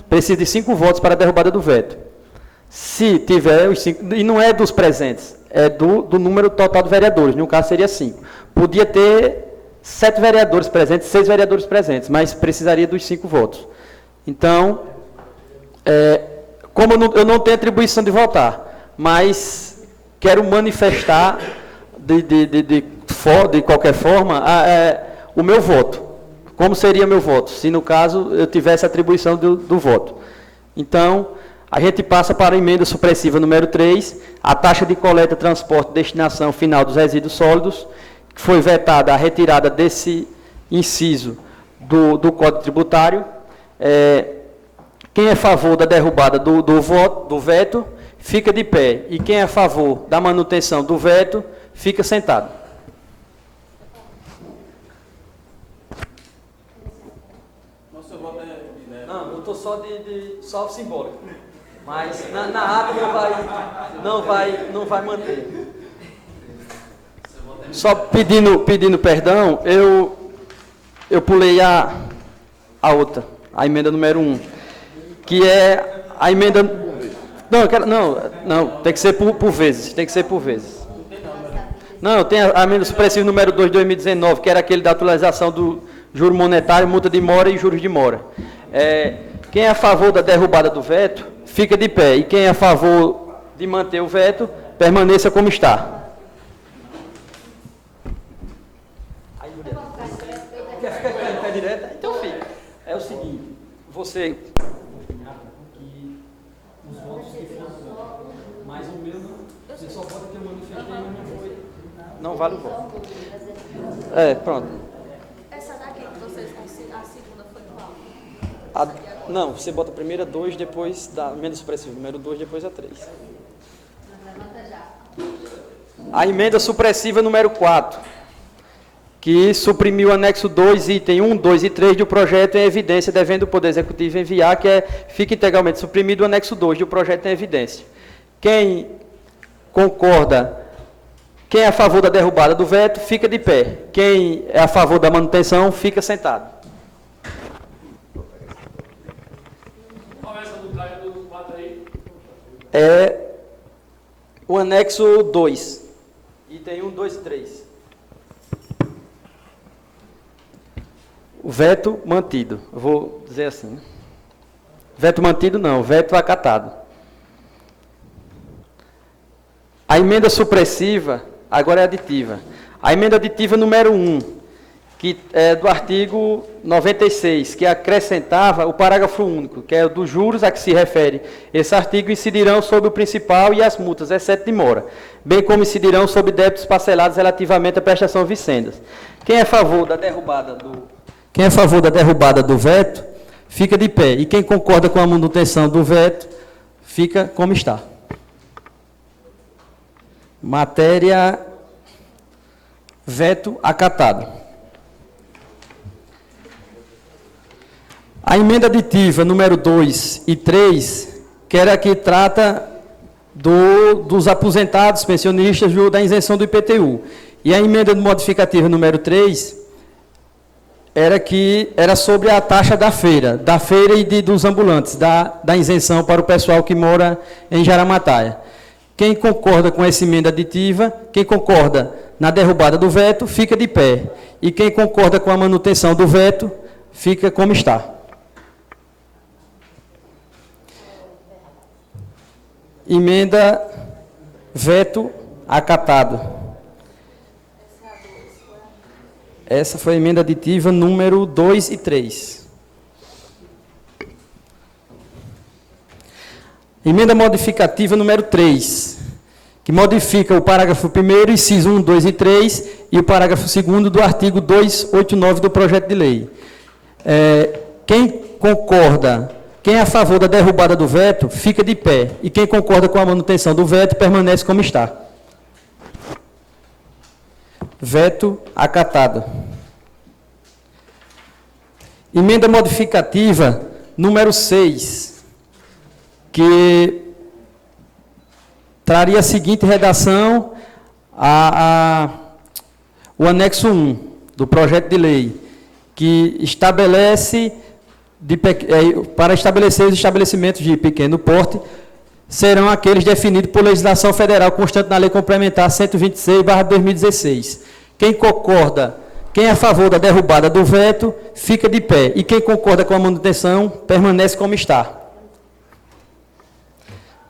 precisa de 5 votos para a derrubada do veto. Se tiver os 5, e não é dos presentes, é do número total de vereadores, no caso seria 5. Podia ter 7 vereadores presentes, 6 vereadores presentes, mas precisaria dos 5 votos. Então, como eu não tenho atribuição de votar, mas quero manifestar de qualquer forma o meu voto. Como seria meu voto, se no caso eu tivesse atribuição do voto. Então, a gente passa para a emenda supressiva número 3, a taxa de coleta, transporte e destinação final dos resíduos sólidos, que foi vetada a retirada desse inciso do Código Tributário. Quem é a favor da derrubada do veto, fica de pé. E quem é a favor da manutenção do veto, fica sentado. Não, eu estou só só simbólico. Mas na ata não vai manter. Só pedindo perdão, eu pulei a outra, a emenda número 1, que é a emenda... Não, tem que ser por vezes, Não, tem a emenda supressiva número 2 de 2019, que era aquele da atualização do juro monetário, multa de mora e juros de mora. Quem é a favor da derrubada do veto, fica de pé. E quem é a favor de manter o veto, permaneça como está. Quer ficar em pé direto? Então fica. É o seguinte, você vale o voto. Pronto. Essa daqui que vocês consideram, a segunda foi qual? Não, você bota primeiro a 2, depois da emenda supressiva. Número 2, depois a 3. A emenda supressiva número 4, que suprimiu o anexo 2, item 1, 2 e 3 do projeto em evidência, devendo o Poder Executivo enviar, fica integralmente suprimido o anexo 2 do projeto em evidência. Quem concorda, quem é a favor da derrubada do veto, fica de pé. Quem é a favor da manutenção, fica sentado. Qual é essa do Caio do 4 aí? É o anexo 2, item 1, 2 e 3. O veto mantido. Eu vou dizer assim, né? Veto mantido não, veto acatado. A emenda supressiva, agora é aditiva. A emenda aditiva número 1, que é do artigo 96, que acrescentava o parágrafo único, que é dos juros a que se refere. Esse artigo incidirão sobre o principal e as multas, exceto de mora, bem como incidirão sobre débitos parcelados relativamente à prestação de vicendas. Quem é a favor da derrubada do veto, fica de pé. E quem concorda com a manutenção do veto, fica como está. Matéria veto acatado. A emenda aditiva número 2 e 3, que era a que trata dos aposentados, pensionistas, da isenção do IPTU. E a emenda modificativa número 3 era sobre a taxa da feira e dos ambulantes, da isenção para o pessoal que mora em Jaramataia. Quem concorda com essa emenda aditiva, quem concorda na derrubada do veto, fica de pé. E quem concorda com a manutenção do veto, fica como está. Emenda veto acatado. Essa foi a emenda aditiva número 2 e 3. Emenda modificativa número 3, que modifica o parágrafo 1º, inciso 1, 2 e 3, e o parágrafo 2º do artigo 289 do projeto de lei. Quem concorda, quem é a favor da derrubada do veto, fica de pé. E quem concorda com a manutenção do veto, permanece como está. Veto acatado. Emenda modificativa número 6, que traria a seguinte redação o anexo 1 do projeto de lei, que estabelece, para estabelecer os estabelecimentos de pequeno porte, serão aqueles definidos por legislação federal constante na Lei Complementar 126/2016. Quem concorda, quem é a favor da derrubada do veto, fica de pé. E quem concorda com a manutenção, permanece como está.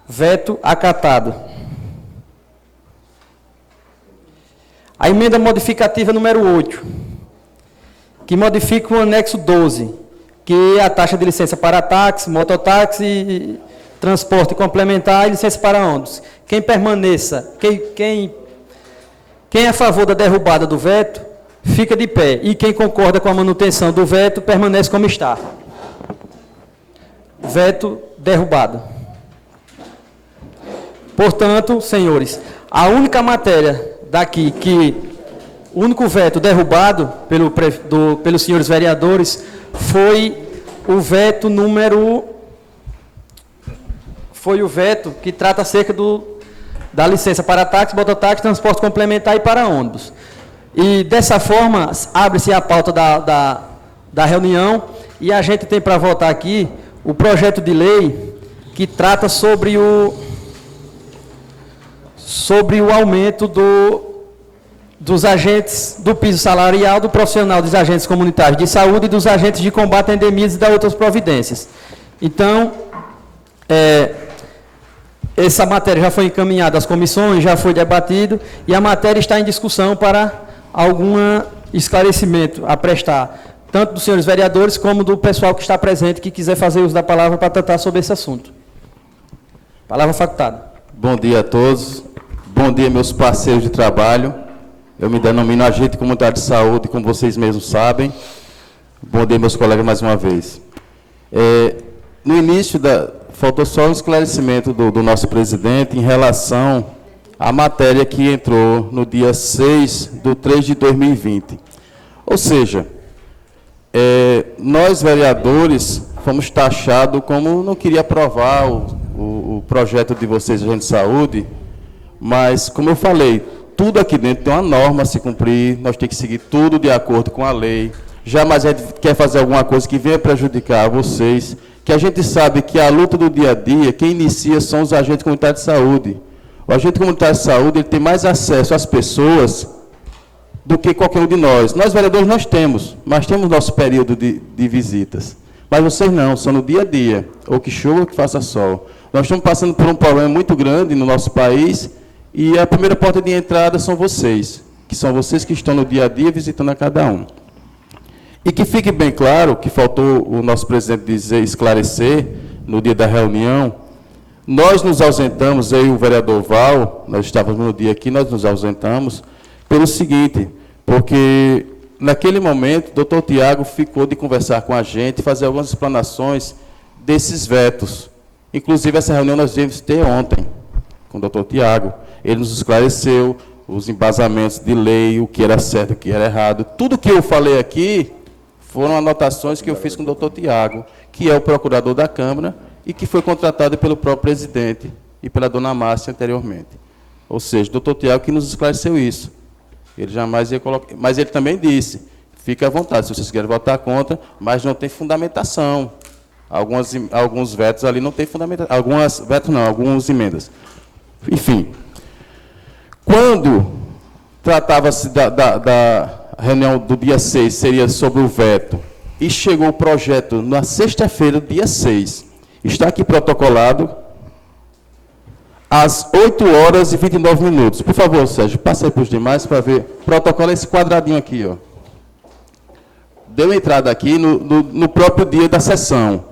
Veto acatado. A emenda modificativa número 8, que modifica o anexo 12, que é a taxa de licença para táxi, mototáxi, transporte complementar e licença para ônibus. Quem permaneça, quem é a favor da derrubada do veto, fica de pé. E quem concorda com a manutenção do veto, permanece como está. Veto derrubado. Portanto, senhores, a única matéria daqui o único veto derrubado pelos senhores vereadores foi o veto que trata acerca da licença para táxi, mototáxi, transporte complementar e para ônibus. E dessa forma, abre-se a pauta da reunião e a gente tem para votar aqui o projeto de lei que trata sobre o aumento dos agentes do piso salarial, do profissional dos agentes comunitários de saúde e dos agentes de combate a endemias e das outras providências. Então, essa matéria já foi encaminhada às comissões, já foi debatido, e a matéria está em discussão para algum esclarecimento a prestar, tanto dos senhores vereadores como do pessoal que está presente, que quiser fazer uso da palavra para tratar sobre esse assunto. Palavra facultada. Bom dia a todos. Bom dia, meus parceiros de trabalho. Eu me denomino agente comunitário de saúde, como vocês mesmos sabem. Bom dia, meus colegas, mais uma vez. No início, faltou só um esclarecimento do nosso presidente em relação à matéria que entrou no dia 6/3/2020. Ou seja, nós, vereadores, fomos taxados como não queria aprovar o projeto de vocês, agente de saúde, mas, como eu falei, tudo aqui dentro tem uma norma a se cumprir, nós temos que seguir tudo de acordo com a lei. Jamais a gente quer fazer alguma coisa que venha prejudicar vocês, que a gente sabe que a luta do dia a dia, quem inicia são os agentes comunitários de saúde. O agente comunitário de saúde ele tem mais acesso às pessoas do que qualquer um de nós. Nós, vereadores, nós temos, mas temos nosso período de visitas. Mas vocês não, são no dia a dia, ou que chova ou que faça sol. Nós estamos passando por um problema muito grande no nosso país, e a primeira porta de entrada são vocês que estão no dia a dia visitando a cada um. E que fique bem claro, que faltou o nosso presidente esclarecer no dia da reunião, nós nos ausentamos, eu e o vereador Val, nós estávamos no dia aqui, nós nos ausentamos, pelo seguinte, porque naquele momento o doutor Tiago ficou de conversar com a gente, fazer algumas explanações desses vetos. Inclusive, essa reunião nós devemos ter ontem, com o doutor Tiago. Ele nos esclareceu os embasamentos de lei, o que era certo, o que era errado. Tudo que eu falei aqui foram anotações que eu fiz com o doutor Tiago, que é o procurador da Câmara e que foi contratado pelo próprio presidente e pela dona Márcia anteriormente. Ou seja, o doutor Tiago que nos esclareceu isso. Ele jamais ia colocar... Mas ele também disse, fique à vontade, se vocês querem votar contra, mas não tem fundamentação. Alguns vetos ali não tem fundamentação. Algumas emendas. Enfim, quando tratava-se da reunião do dia 6, seria sobre o veto, e chegou o projeto na sexta-feira, dia 6, está aqui protocolado, às 8h29. Por favor, Sérgio, passe aí para os demais para ver. Protocolo é esse quadradinho aqui, ó. Deu entrada aqui no próprio dia da sessão.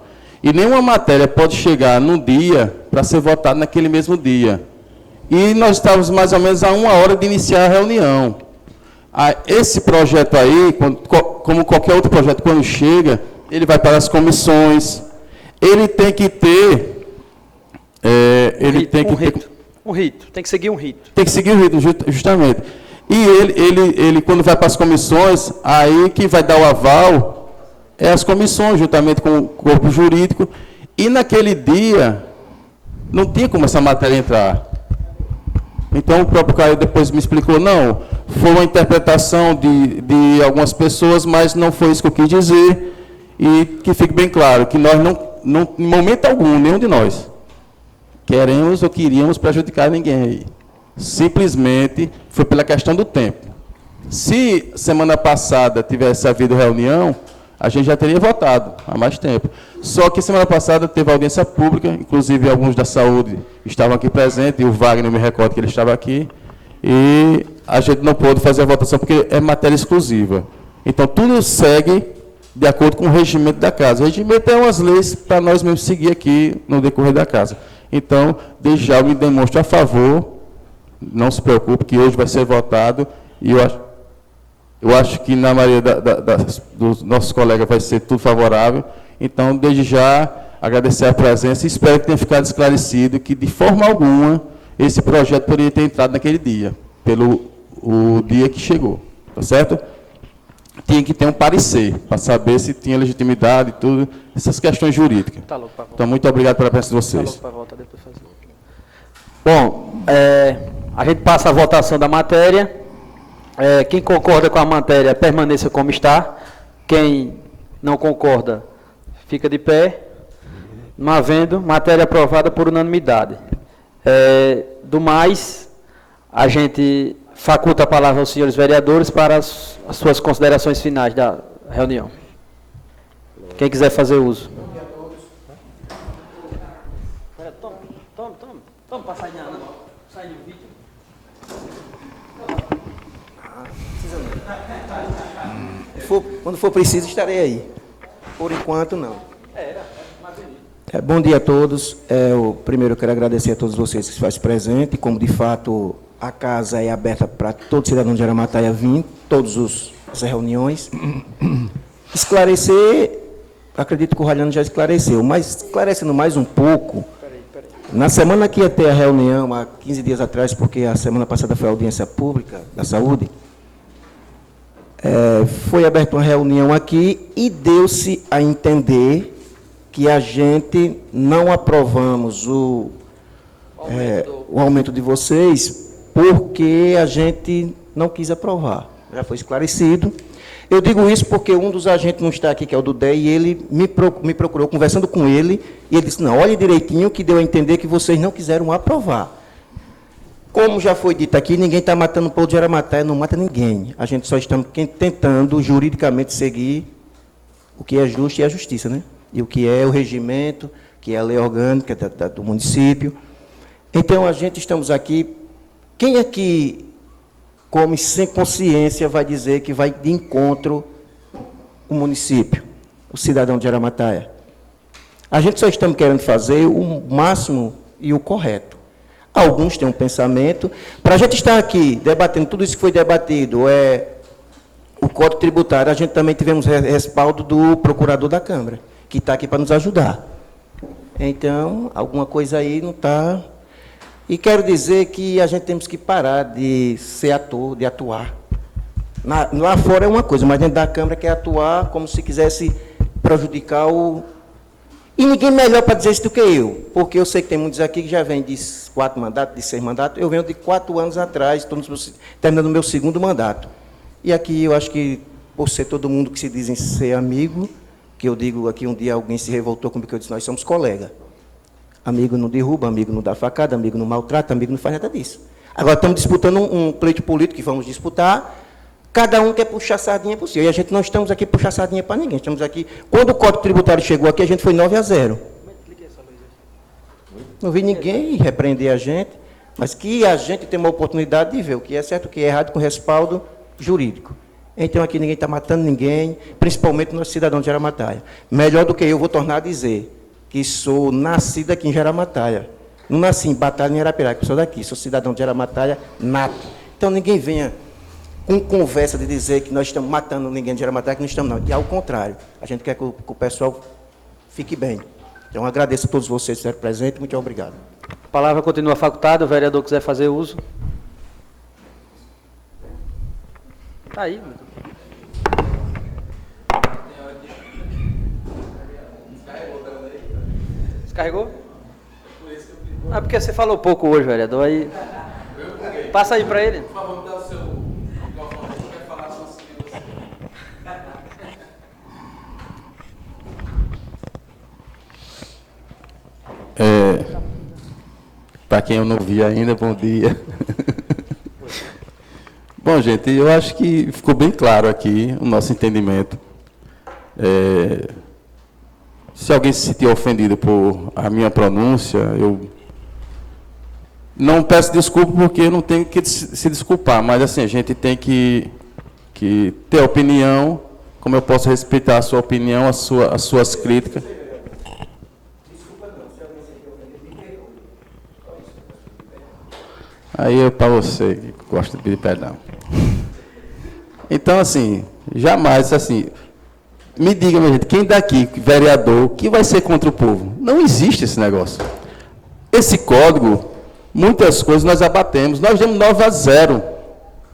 E nenhuma matéria pode chegar num dia para ser votada naquele mesmo dia. E nós estávamos mais ou menos a 1 hora de iniciar a reunião. Esse projeto aí, como qualquer outro projeto, quando chega, ele vai para as comissões. Ele tem que ter... Um rito. Tem que seguir um rito. Tem que seguir um rito, justamente. E ele, quando vai para as comissões, aí quem vai dar o aval é as comissões, juntamente com o corpo jurídico. E naquele dia, não tinha como essa matéria entrar. Então, o próprio Caio depois me explicou, não, foi uma interpretação de algumas pessoas, mas não foi isso que eu quis dizer. E que fique bem claro, que nós não em momento algum, nenhum de nós, queremos ou queríamos prejudicar ninguém aí. Simplesmente foi pela questão do tempo. Se semana passada tivesse havido reunião, a gente já teria votado há mais tempo. Só que semana passada teve audiência pública, inclusive alguns da saúde estavam aqui presentes, e o Wagner me recorda que ele estava aqui, e a gente não pôde fazer a votação porque é matéria exclusiva. Então, tudo segue de acordo com o regimento da casa. O regimento é umas leis para nós mesmos seguir aqui no decorrer da casa. Então, desde já eu me demonstro a favor, não se preocupe, que hoje vai ser votado, e eu acho que na maioria dos nossos colegas vai ser tudo favorável. Então, desde já, agradecer a presença e espero que tenha ficado esclarecido que, de forma alguma, esse projeto poderia ter entrado naquele dia, pelo dia que chegou. Tá certo? Tinha que ter um parecer, para saber se tinha legitimidade e tudo, essas questões jurídicas. Tá louco para voltar. Então, muito obrigado pela presença de vocês. Tá louco para voltar, depois fazer. Bom, a gente passa a votação da matéria. Quem concorda com a matéria, permaneça como está. Quem não concorda, fica de pé. Não havendo, matéria aprovada por unanimidade. Do mais, a gente faculta a palavra aos senhores vereadores para as suas considerações finais da reunião. Quem quiser fazer uso. Toma para sair no vídeo. Quando for preciso, estarei aí. Por enquanto, não. Bom dia a todos. Primeiro, eu quero agradecer a todos vocês que se fazem presente. Como, de fato, a casa é aberta para todo cidadão de Jaramataia vir, todas as reuniões. Esclarecer, acredito que o Raliano já esclareceu, mas esclarecendo mais um pouco, na semana que ia ter a reunião, há 15 dias atrás, porque a semana passada foi a audiência pública da saúde, foi aberta uma reunião aqui e deu-se a entender que a gente não aprovamos o aumento de vocês porque a gente não quis aprovar. Já foi esclarecido. Eu digo isso porque um dos agentes não está aqui, que é o do DEI, e ele me procurou, conversando com ele, e ele disse, não, olhe direitinho, que deu a entender que vocês não quiseram aprovar. Como já foi dito aqui, ninguém está matando o povo de Jaramataia, não mata ninguém. A gente só está tentando juridicamente seguir o que é justo e a justiça, né? E o que é o regimento, que é a lei orgânica do município. Então, a gente estamos aqui. Quem aqui, come sem consciência, vai dizer que vai de encontro o município, o cidadão de Jaramataia? A gente só estamos querendo fazer o máximo e o correto. Alguns têm um pensamento. Para a gente estar aqui debatendo tudo isso que foi debatido, o Código Tributário, a gente também tivemos respaldo do procurador da Câmara, que está aqui para nos ajudar. Então, alguma coisa aí não está... E quero dizer que a gente temos que parar de ser ator, de atuar. Lá fora é uma coisa, mas dentro da Câmara quer atuar como se quisesse prejudicar o... E ninguém melhor para dizer isso do que eu, porque eu sei que tem muitos aqui que já vêm de 4 mandatos, de 6 mandatos, eu venho de 4 anos atrás, estou terminando o meu 2º mandato. E aqui eu acho que, por ser todo mundo que se dizem ser amigo, que eu digo aqui, um dia alguém se revoltou comigo, que eu disse, nós somos colegas. Amigo não derruba, amigo não dá facada, amigo não maltrata, amigo não faz nada disso. Agora estamos disputando um pleito político que vamos disputar, cada um quer puxar sardinha por si. E a gente não estamos aqui puxar sardinha para ninguém. Estamos aqui. Quando o Código Tributário chegou aqui, a gente foi 9-0. Não vi ninguém repreender a gente, mas que a gente tem uma oportunidade de ver o que é certo, o que é errado, com respaldo jurídico. Então aqui ninguém está matando ninguém, principalmente nós cidadãos de Jaramataia. Melhor do que eu vou tornar a dizer que sou nascido aqui em Jaramataia. Não nasci em Batalha, em Arapiraca, eu sou daqui, sou cidadão de Jaramataia nato. Então ninguém venha com conversa de dizer que nós estamos matando ninguém de Jaramataia, que não estamos, não. E ao contrário, a gente quer que o pessoal fique bem. Então agradeço a todos vocês que estiveram presentes, muito obrigado. A palavra continua facultada, o vereador quiser fazer uso. Está aí. Descarregou? Ah, porque você falou pouco hoje, vereador. Aí... Passa aí para ele. Por favor, me dá o seu microfone. Você quer falar só assim? Para quem eu não vi ainda, bom dia. Bom, gente, eu acho que ficou bem claro aqui o nosso entendimento. Se alguém se sentir ofendido por a minha pronúncia, eu não peço desculpa porque eu não tenho que se desculpar, mas assim, a gente tem que ter opinião, como eu posso respeitar a sua opinião, as suas críticas. Aí é para você que gosta de pedir perdão. Então, assim, jamais, assim... Me diga, minha gente, quem daqui, vereador, que vai ser contra o povo? Não existe esse negócio. Esse código, muitas coisas nós abatemos. Nós demos 9-0.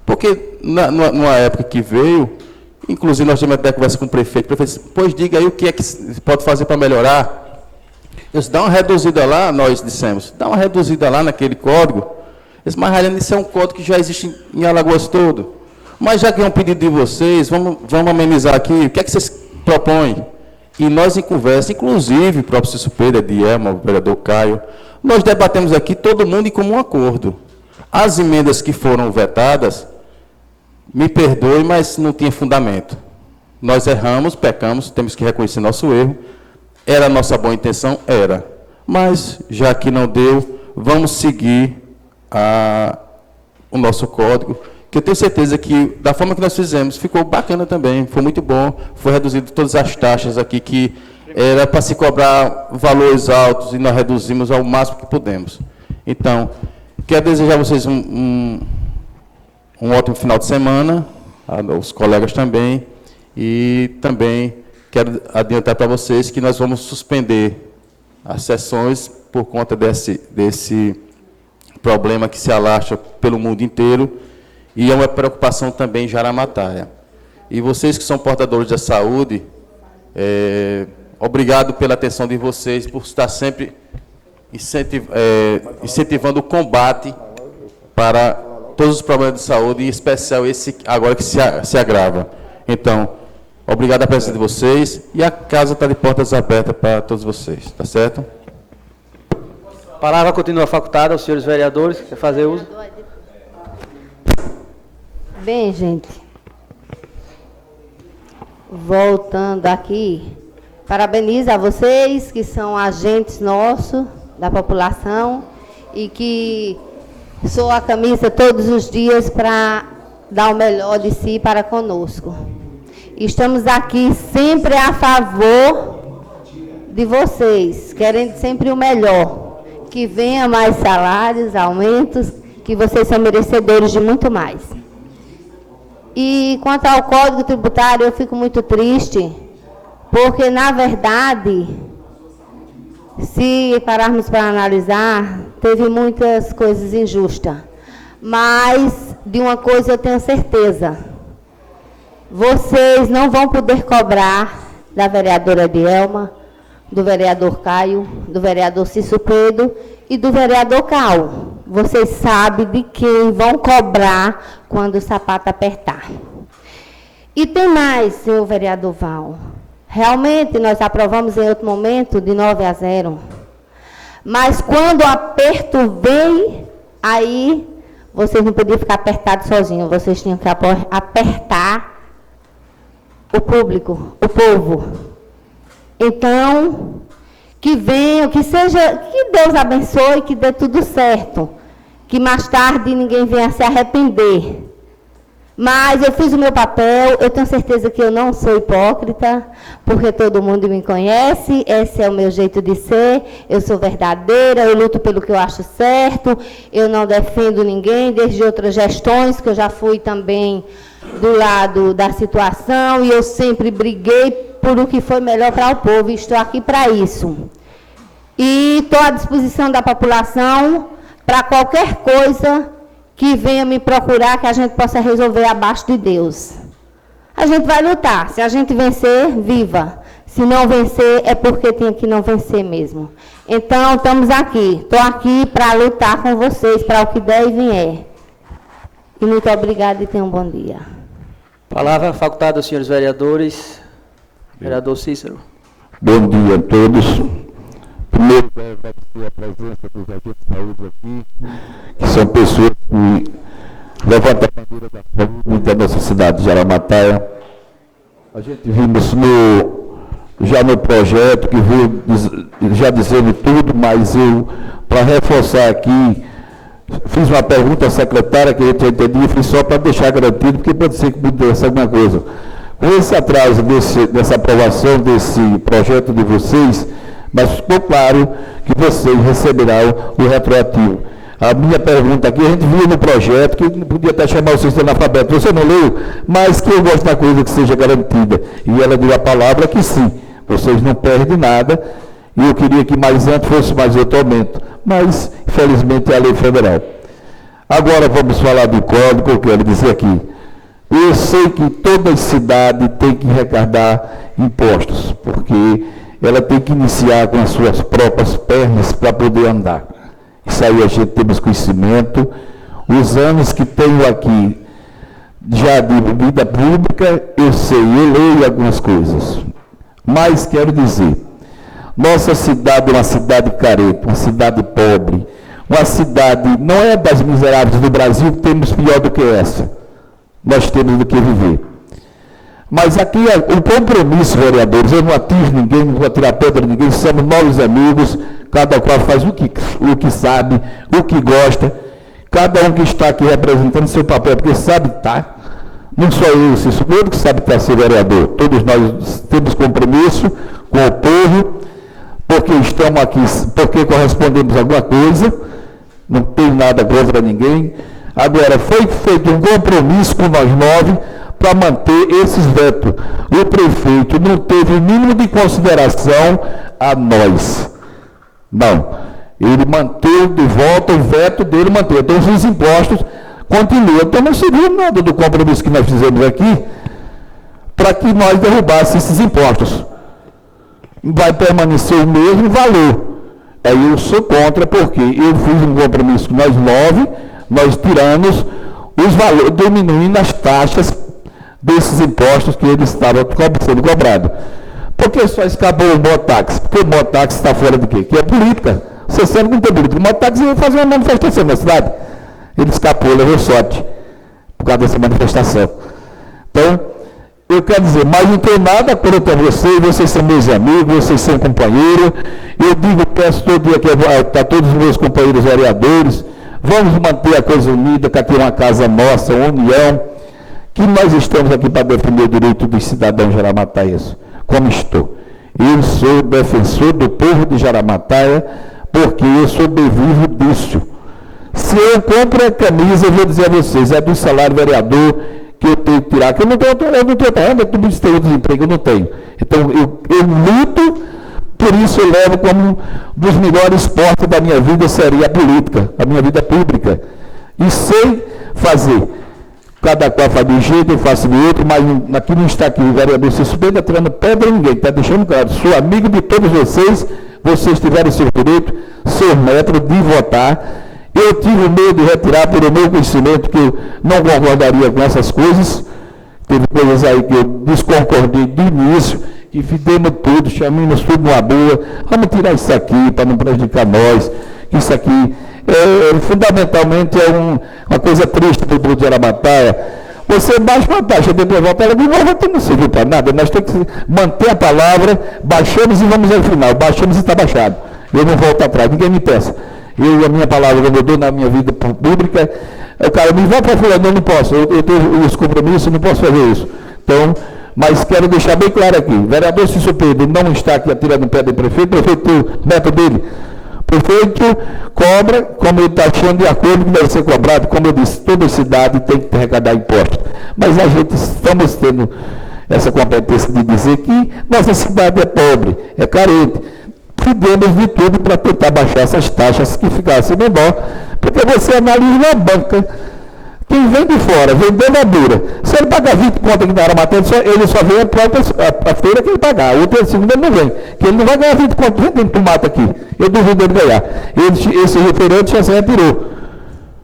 Porque, numa época que veio, inclusive nós tivemos até conversa com o prefeito. O prefeito disse, pois diga aí o que é que se pode fazer para melhorar. Eu disse, dá uma reduzida lá, nós dissemos, dá uma reduzida lá naquele código. Eu disse, mas, Raliano, isso é um código que já existe em Alagoas todo. Mas já que é um pedido de vocês, vamos amenizar aqui. O que é que vocês propõem? E nós, em conversa, inclusive o próprio Cício Pedro, Edielma, o vereador Caio, nós debatemos aqui todo mundo em comum acordo. As emendas que foram vetadas, me perdoe, mas não tinha fundamento. Nós erramos, pecamos, temos que reconhecer nosso erro. Era a nossa boa intenção? Era. Mas, já que não deu, vamos seguir o nosso código, que eu tenho certeza que, da forma que nós fizemos, ficou bacana também, foi muito bom, foi reduzido todas as taxas aqui, que era para se cobrar valores altos, e nós reduzimos ao máximo que pudemos. Então, quero desejar a vocês um ótimo final de semana, aos colegas também, e também quero adiantar para vocês que nós vamos suspender as sessões por conta desse problema que se alastra pelo mundo inteiro, e é uma preocupação também em Jaramataia. E vocês que são portadores da saúde, obrigado pela atenção de vocês, por estar sempre incentivando o combate para todos os problemas de saúde, em especial esse agora que se agrava. Então, obrigado a presença de vocês, e a casa está de portas abertas para todos vocês, tá certo? A palavra continua facultada aos senhores vereadores. Quer fazer uso? Bem, gente, voltando aqui, parabenizo a vocês que são agentes nossos, da população, e que sou a camisa todos os dias para dar o melhor de si para conosco. Estamos aqui sempre a favor de vocês, querendo sempre o melhor, que venha mais salários, aumentos, que vocês são merecedores de muito mais. E quanto ao Código Tributário, eu fico muito triste, porque, na verdade, se pararmos para analisar, teve muitas coisas injustas. Mas, de uma coisa eu tenho certeza, vocês não vão poder cobrar da vereadora Dielma, do vereador Caio, do vereador Cício Pedro e do vereador Cal. Vocês sabem de quem vão cobrar quando o sapato apertar. E tem mais, senhor vereador Val. Realmente, nós aprovamos em outro momento de 9-0. Mas quando o aperto vem, aí vocês não podiam ficar apertados sozinhos. Vocês tinham que apertar o público, o povo. Então, que venham, que Deus abençoe, que dê tudo certo. Que mais tarde ninguém venha se arrepender. Mas eu fiz o meu papel, eu tenho certeza que eu não sou hipócrita, porque todo mundo me conhece, esse é o meu jeito de ser, eu sou verdadeira, eu luto pelo que eu acho certo, eu não defendo ninguém, desde outras gestões, que eu já fui também do lado da situação, e eu sempre briguei por o que foi melhor para o povo, e estou aqui para isso. E estou à disposição da população para qualquer coisa que venha me procurar, que a gente possa resolver abaixo de Deus. A gente vai lutar. Se a gente vencer, viva. Se não vencer, é porque tem que não vencer mesmo. Então, estamos aqui. Estou aqui para lutar com vocês, para o que der e vier. E muito obrigada e tenham um bom dia. Palavra facultada aos senhores vereadores. Vereador Cícero. Bom dia a todos. Primeiro, quero agradecer a presença dos agentes de saúde aqui, que são pessoas que levantam a bandeira da saúde da nossa cidade de Jaramataia. A gente vimos já no projeto, que veio já dizendo tudo, mas eu, para reforçar aqui, fiz uma pergunta à secretária que a gente entendia, fiz só para deixar garantido, porque pode ser que mudasse alguma coisa. Com esse atraso dessa aprovação desse projeto de vocês, mas ficou claro que vocês receberão o retroativo. A minha pergunta aqui, a gente viu no projeto, que podia até chamar o sistema analfabeto, você não leu, mas que eu gosto da coisa que seja garantida. E ela deu a palavra que sim, vocês não perdem nada, e eu queria que mais antes fosse mais outro aumento, mas infelizmente é a lei federal. Agora vamos falar do código, eu quero dizer aqui. Eu sei que toda cidade tem que arrecadar impostos, porque ela tem que iniciar com as suas próprias pernas para poder andar. Isso aí a gente temos conhecimento. Os anos que tenho aqui, já de vida pública, eu sei, eu leio algumas coisas. Mas quero dizer, nossa cidade é uma cidade careta, uma cidade pobre, uma cidade, não é das miseráveis do Brasil, que temos pior do que essa. Nós temos do que viver. Mas aqui o compromisso, vereadores, eu não atiro ninguém, não vou atirar pedra de ninguém, somos novos amigos, cada qual faz o que sabe, o que gosta, cada um que está aqui representando seu papel, porque sabe estar, não só eu, Cício Pedro, que sabe estar ser vereador, todos nós temos compromisso com o povo, porque estamos aqui, porque correspondemos a alguma coisa, não tenho nada contra ninguém. Agora, foi feito um compromisso com nós 9 para manter esses vetos. O prefeito não teve o mínimo de consideração a nós. Não. Ele manteve de volta o veto dele, manteve. Então, os impostos continuam. Então, não serviu nada do compromisso que nós fizemos aqui para que nós derrubássemos esses impostos. Vai permanecer o mesmo valor. Aí eu sou contra, porque eu fiz um compromisso com nós 9, nós tiramos os valores, diminuindo as taxas desses impostos que eles estavam sendo cobrados. Por que só escapou o mototáxi? Porque o mototáxi está fora de quê? Que é política. Você sabe que não tem política. O mototáxi ia fazer uma manifestação na cidade. Ele escapou, levou sorte, por causa dessa manifestação. Então, eu quero dizer, mas não tenho nada contra vocês são meus amigos, vocês são companheiros. Eu digo, peço todo dia para todos os meus companheiros vereadores, vamos manter a coisa unida, que aqui é uma casa nossa, uma união, que nós estamos aqui para defender o direito dos cidadãos jaramataenses, como estou. Eu sou defensor do povo de Jaramataia, porque eu sou vivo disso. Se eu compro a camisa, eu vou dizer a vocês, é do salário vereador, que eu tenho que tirar, que eu não tenho trabalhando, tudo isso tem desemprego, eu não tenho. Então, eu luto, por isso eu levo como um dos melhores esportes da minha vida, seria a política, a minha vida pública. E sei fazer. Cada qual faz de um jeito, eu faço de outro, mas aqui não está aqui o vereador se suspenda, tirando pedra em ninguém, está deixando claro, sou amigo de todos vocês tiveram seu direito, seu método de votar. Eu tive medo de retirar pelo meu conhecimento, que eu não concordaria com essas coisas. Teve coisas aí que eu desconcordei de início, que fizemos tudo, chamamos tudo numa boa. Vamos tirar isso aqui para não prejudicar nós. Isso aqui, fundamentalmente, é uma coisa triste para o povo de Jaramataia. Você baixa uma taxa, depois volta ela de novo, não serviu para nada. Nós temos que manter a palavra, baixamos e vamos ao final. Baixamos e está baixado. Eu não volto atrás, ninguém me peça. A minha palavra, quando eu dou na minha vida pública, o cara me vai para fulano, eu não posso, eu tenho os compromissos, não posso fazer isso. Então, mas quero deixar bem claro aqui, o vereador Cícero Pedro não está aqui atirando o pé do prefeito, o prefeito tem o método dele. O prefeito cobra, como ele está achando de acordo que deve ser cobrado, como eu disse, toda cidade tem que arrecadar impostos. Mas a gente estamos tendo essa competência de dizer que nossa cidade é pobre, é carente. Fizemos de tudo para tentar baixar essas taxas que ficassem menor, porque você analisa na banca, quem vem de fora, vendendo a dura, se ele pagar 20 contas aqui na Aramatéria, ele só vem a feira que ele pagar, a outra segunda ele não vem, que ele não vai ganhar 20 contas vendendo tomate aqui, eu duvido ele ganhar. Esse referente já se retirou,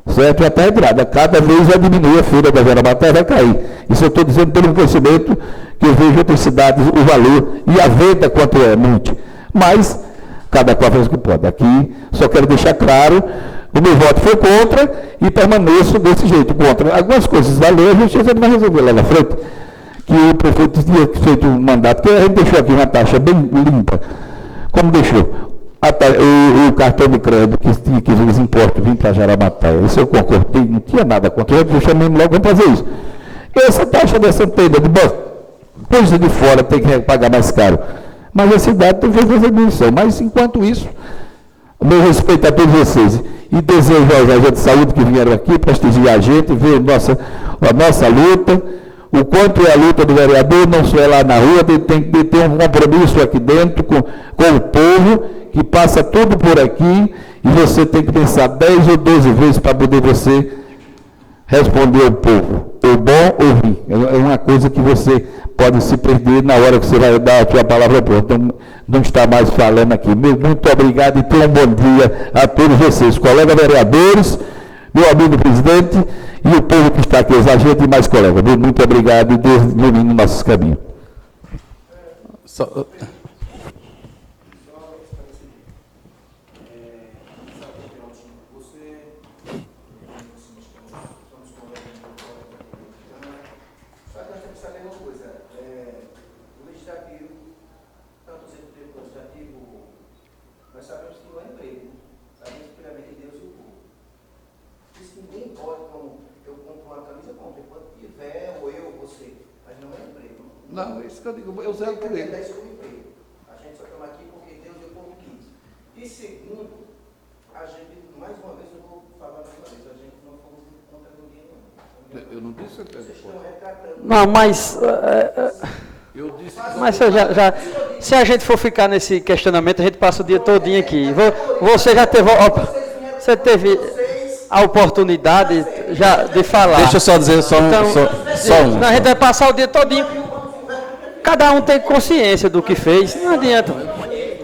certo? Já está retirado, cada vez vai diminuir a feira da Aramatéria, vai cair. Isso eu estou dizendo pelo conhecimento que eu vejo em outras cidades o valor e a venda quanto é muito. Mas, cada qual faz o que pode. Aqui, só quero deixar claro, o meu voto foi contra e permaneço desse jeito, contra. Algumas coisas da lei, a justiça vai resolver lá na frente, que o prefeito tinha feito um mandato, que a gente deixou aqui uma taxa bem limpa, como deixou. O cartão de crédito que tinha que os impostos vir para Jaramataia, isso eu concordei, não tinha nada contra, eu chamei logo para fazer isso. E essa taxa dessa antena de banco, coisa de fora tem que pagar mais caro. Mas a cidade tem que fazer diminuição. Mas, enquanto isso, o meu respeito a todos vocês. E desejo aos agentes de saúde que vieram aqui prestigiar a gente, ver a nossa luta, o quanto é a luta do vereador, não só é lá na rua, tem que ter um compromisso aqui dentro com o povo, que passa tudo por aqui, e você tem que pensar 10 ou 12 vezes para poder você responder ao povo, ou bom ou ruim. É uma coisa que você pode se perder na hora que você vai dar a sua palavra pronta. Então, não está mais falando aqui. Muito obrigado e tenham um bom dia a todos vocês, colegas vereadores, meu amigo presidente e o povo que está aqui, os agentes e mais colegas. Muito obrigado e Deus ilumine nossos caminhos. Não, isso que eu digo, eu zero por ele. A gente só estamos aqui porque Deus e o povo quis. E segundo, a gente mais uma vez eu vou falar dessa vez, a gente não fomos contra ninguém, não. Eu não disse até depois. Não, mas... Eu disse Mas se a gente for ficar nesse questionamento, a gente passa o dia todinho aqui. Você já teve... Você teve a oportunidade já de falar. Deixa eu só dizer só um. A gente vai passar o dia todinho. Cada um tem consciência do que fez. Não adianta.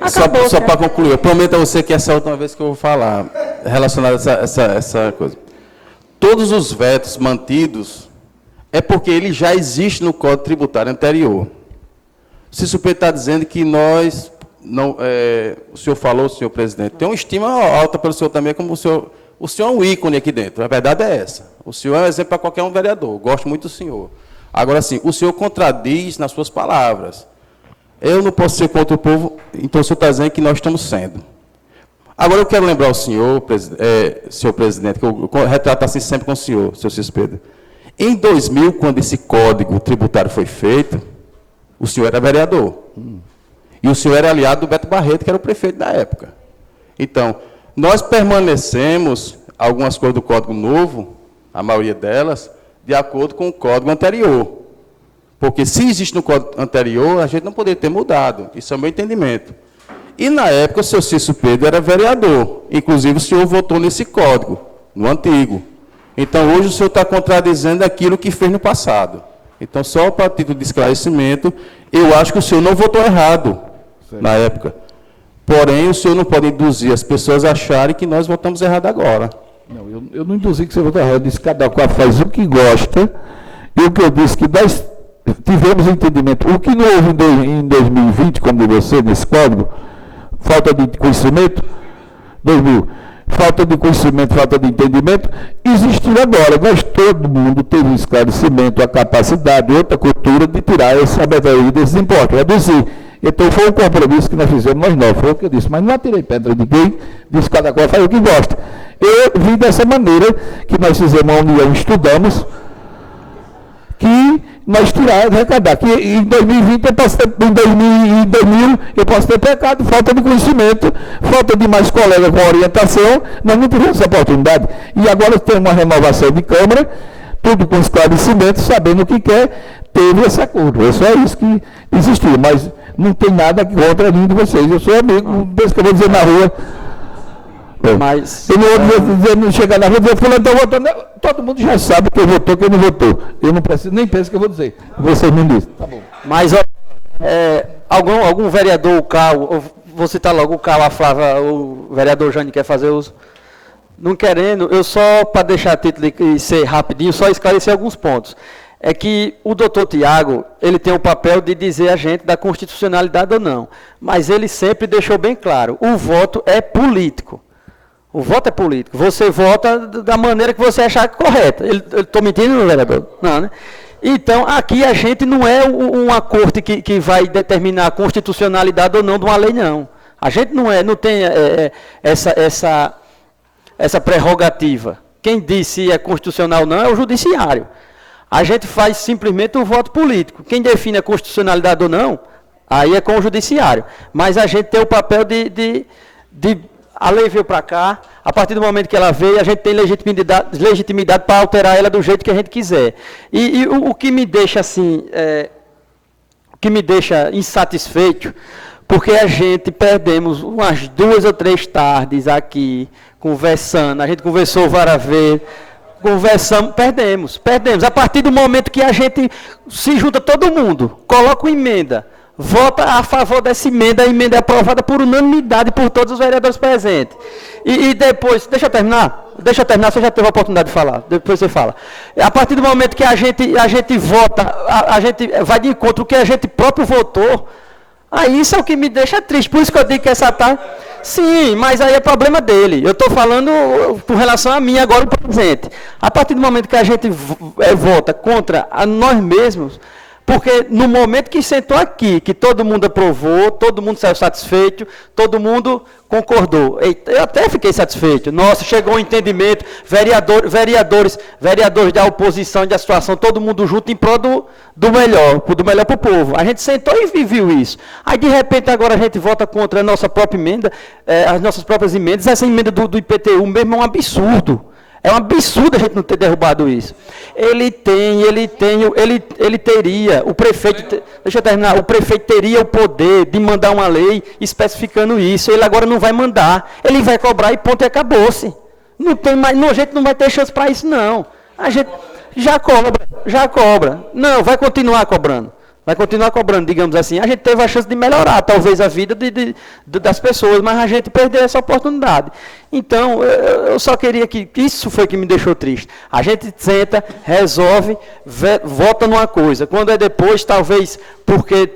Acabou. Só para concluir, eu prometo a você que essa é a última vez que eu vou falar relacionado a essa coisa. Todos os vetos mantidos é porque ele já existe no Código Tributário anterior. Se o senhor está dizendo que nós, não, o senhor falou, senhor presidente, tem uma estima alta pelo senhor também, como o senhor é um ícone aqui dentro, a verdade é essa. O senhor é um exemplo para qualquer um vereador, gosto muito do senhor. Agora, sim, o senhor contradiz nas suas palavras. Eu não posso ser contra o povo, então o senhor está dizendo que nós estamos sendo. Agora, eu quero lembrar ao senhor, senhor presidente, que eu retrato assim sempre com o senhor, senhor Cis Pedro. Em 2000, quando esse código tributário foi feito, o senhor era vereador. E o senhor era aliado do Beto Barreto, que era o prefeito da época. Então, nós permanecemos, algumas coisas do Código Novo, a maioria delas, de acordo com o Código anterior. Porque se existe no Código anterior, a gente não poderia ter mudado. Isso é o meu entendimento. E, na época, o senhor Cício Pedro era vereador. Inclusive, o senhor votou nesse código, no antigo. Então, hoje, o senhor está contradizendo aquilo que fez no passado. Então, só para título de esclarecimento, eu acho que o senhor não votou errado na época. Porém, o senhor não pode induzir as pessoas a acharem que nós votamos errado agora. Não, eu não induzi que você votou errado. Eu disse que cada qual faz o que gosta. E o que eu disse que nós tivemos entendimento. O que não houve em 2020, como você, nesse código, falta de conhecimento, 2000, falta de conhecimento, falta de entendimento, existiu agora. Nós, todo mundo teve um esclarecimento, a capacidade, outra cultura de tirar essa mercadoria desses impostos, reduzir. Então, foi um compromisso que nós fizemos, nós não, foi o que eu disse, mas não atirei pedra de ninguém, disse cada qual faz o que gosta. Eu vi dessa maneira que nós fizemos uma união, estudamos, que nós tiramos, arrecadar, que em 2020 eu posso ter, em 2000 eu posso ter pecado, falta de conhecimento, falta de mais colegas com orientação, nós não tivemos essa oportunidade. E agora tem uma renovação de Câmara, tudo com esclarecimento, sabendo o que quer, teve esse acordo. É só isso que existiu, mas não tem nada contra nenhum de vocês. Eu sou amigo, desde que eu vou dizer na rua. Mas... Eu não vou dizer, não chegar na rua e dizer, fulano está votando. Todo mundo já sabe quem votou, quem não votou. Eu não preciso, nem penso que eu vou dizer. Vocês não dizem. Tá bom. Mas algum vereador, o Cal, vou citar logo o Cal, a Flávia, o vereador Jânio quer fazer uso. Não querendo, eu só, para deixar a título e ser rapidinho, só esclarecer alguns pontos. É que o doutor Tiago, ele tem o papel de dizer a gente da constitucionalidade ou não. Mas ele sempre deixou bem claro, o voto é político. O voto é político. Você vota da maneira que você achar correta. Estou mentindo, vereador? Não, né? Então, aqui a gente não é uma corte que vai determinar a constitucionalidade ou não de uma lei, não. A gente não tem essa prerrogativa. Quem diz se é constitucional ou não é o judiciário. A gente faz simplesmente o voto político. Quem define a constitucionalidade ou não, aí é com o judiciário. Mas a gente tem o papel de a lei veio para cá, a partir do momento que ela veio, a gente tem legitimidade para alterar ela do jeito que a gente quiser. E o que me deixa assim, o que me deixa insatisfeito, porque a gente perdemos umas 2 ou 3 tardes aqui, conversando, a gente conversou várias vezes, conversamos, perdemos. A partir do momento que a gente se junta todo mundo, coloca uma emenda, vota a favor dessa emenda, a emenda é aprovada por unanimidade por todos os vereadores presentes. E depois, deixa eu terminar, você já teve a oportunidade de falar, depois você fala. A partir do momento que a gente vota, a gente vai de encontro o que a gente próprio votou, aí isso é o que me deixa triste, por isso que eu digo que essa tarde... Sim, mas aí é problema dele. Eu estou falando com relação a mim agora, o presente. A partir do momento que a gente vota contra a nós mesmos, Porque no momento que sentou aqui, que todo mundo aprovou, todo mundo saiu satisfeito, todo mundo concordou. Eu até fiquei satisfeito. Nossa, chegou um entendimento, vereadores da oposição, da situação, todo mundo junto em prol do melhor para o povo. A gente sentou e viu isso. Aí, de repente, agora a gente vota contra a nossa própria emenda, as nossas próprias emendas. Essa emenda do IPTU mesmo é um absurdo. É um absurdo a gente não ter derrubado isso. Ele teria, o prefeito, deixa eu terminar, o prefeito teria o poder de mandar uma lei especificando isso. Ele agora não vai mandar. Ele vai cobrar e ponto, e acabou-se. Não tem mais, a gente não vai ter chance para isso, não. A gente já cobra. Não, vai continuar cobrando. Vai continuar cobrando, digamos assim. A gente teve a chance de melhorar, talvez, a vida das pessoas, mas a gente perdeu essa oportunidade. Então, eu só queria que... Isso foi que me deixou triste. A gente senta, resolve, vota numa coisa. Quando é depois, talvez porque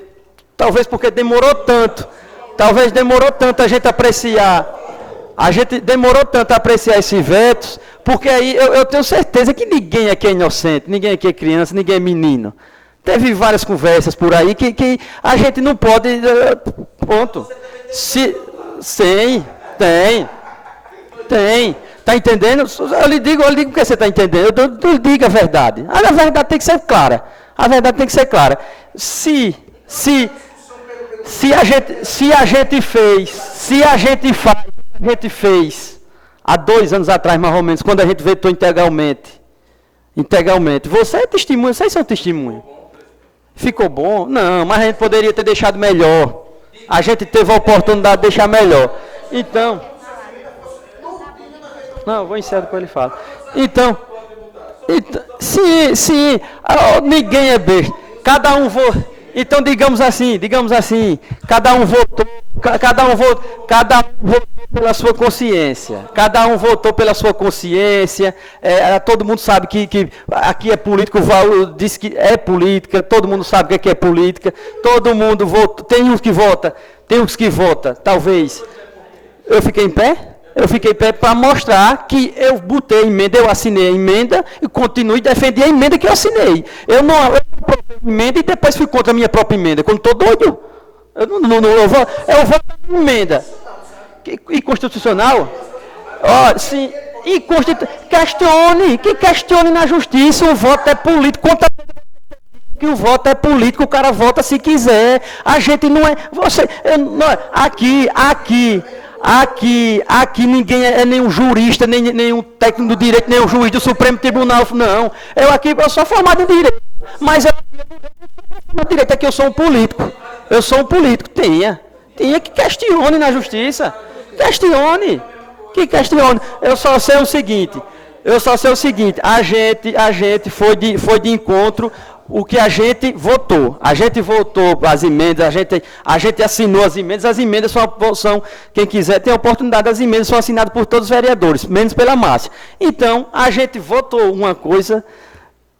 demorou tanto. Talvez demorou tanto a gente apreciar. A gente demorou tanto a apreciar esses vetos, porque aí eu tenho certeza que ninguém aqui é inocente, ninguém aqui é criança, ninguém é menino. Teve várias conversas por aí que a gente não pode... Ponto. Tem. Está entendendo? Eu lhe digo o que você está entendendo. Eu lhe digo a verdade. A verdade tem que ser clara. Se a gente fez há 2 anos atrás, mais ou menos, quando a gente vetou integralmente. Você é testemunha, vocês são testemunha. Ficou bom? Não, mas a gente poderia ter deixado melhor. A gente teve a oportunidade de deixar melhor. Então... Não, vou encerrar depois ele fala. Então sim, ninguém é besta. Cada um votou. Então, digamos assim, cada um votou pela sua consciência. Todo mundo sabe que aqui é político, o Val disse que é política, todo mundo sabe que aqui é política, todo mundo vota, tem uns que vota, talvez. Eu fiquei em pé para mostrar que eu botei a emenda, eu assinei a emenda e continuo e defendi a emenda que eu assinei. Eu não aprovei a emenda e depois fui contra a minha própria emenda. Quando estou doido, eu voto na emenda. Inconstitucional? Sim, questione na justiça, o voto é político, que o voto é político, o cara vota se quiser. A gente não é... Aqui ninguém é nenhum jurista, nenhum técnico do direito, nenhum juiz do Supremo Tribunal, não. Eu sou formado em direito, mas aqui eu sou um político. Tenha que questione na justiça. Questione. Eu só sei o seguinte, a gente foi de encontro o que a gente votou. A gente votou as emendas, a gente assinou as emendas são, quem quiser tem a oportunidade, as emendas são assinadas por todos os vereadores, menos pela Márcia. Então, a gente votou uma coisa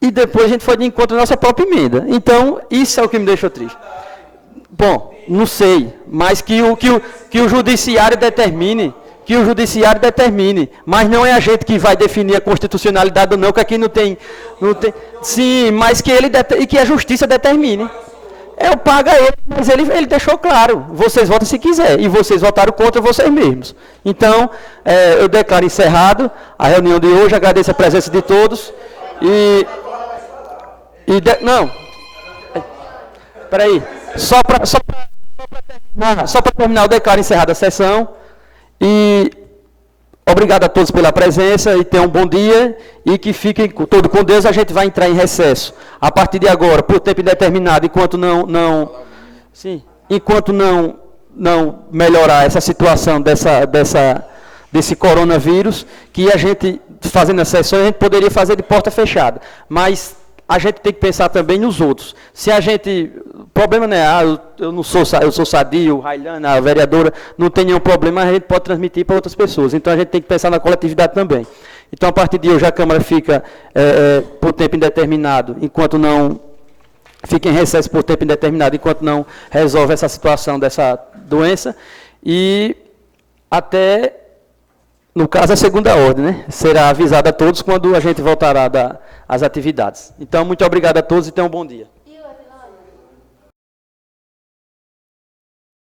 e depois a gente foi de encontro à nossa própria emenda. Então, isso é o que me deixou triste. Bom, não sei, mas que o judiciário determine, mas não é a gente que vai definir a constitucionalidade ou não, que aqui não tem sim, mas que a justiça determine. Eu pago a ele, mas ele deixou claro, vocês votam se quiser, e vocês votaram contra vocês mesmos. Então, eu declaro encerrado a reunião de hoje, agradeço a presença de todos, não, peraí, só para terminar, eu declaro encerrada a sessão, e obrigado a todos pela presença e tenham um bom dia e que fiquem todos com Deus. A gente vai entrar em recesso a partir de agora, por tempo indeterminado, enquanto não melhorar essa situação desse coronavírus, que a gente, fazendo as sessões, a gente poderia fazer de porta fechada. Mas a gente tem que pensar também nos outros. Se a gente... O problema não é, eu sou sadio, Railana, a vereadora, não tem nenhum problema, a gente pode transmitir para outras pessoas. Então, a gente tem que pensar na coletividade também. Então, a partir de hoje, a Câmara fica por tempo indeterminado, enquanto não... Fica em recesso por tempo indeterminado, enquanto não resolve essa situação dessa doença. E até... No caso, a segunda ordem, né? Será avisada a todos quando a gente voltará às atividades. Então, muito obrigado a todos e tenham um bom dia.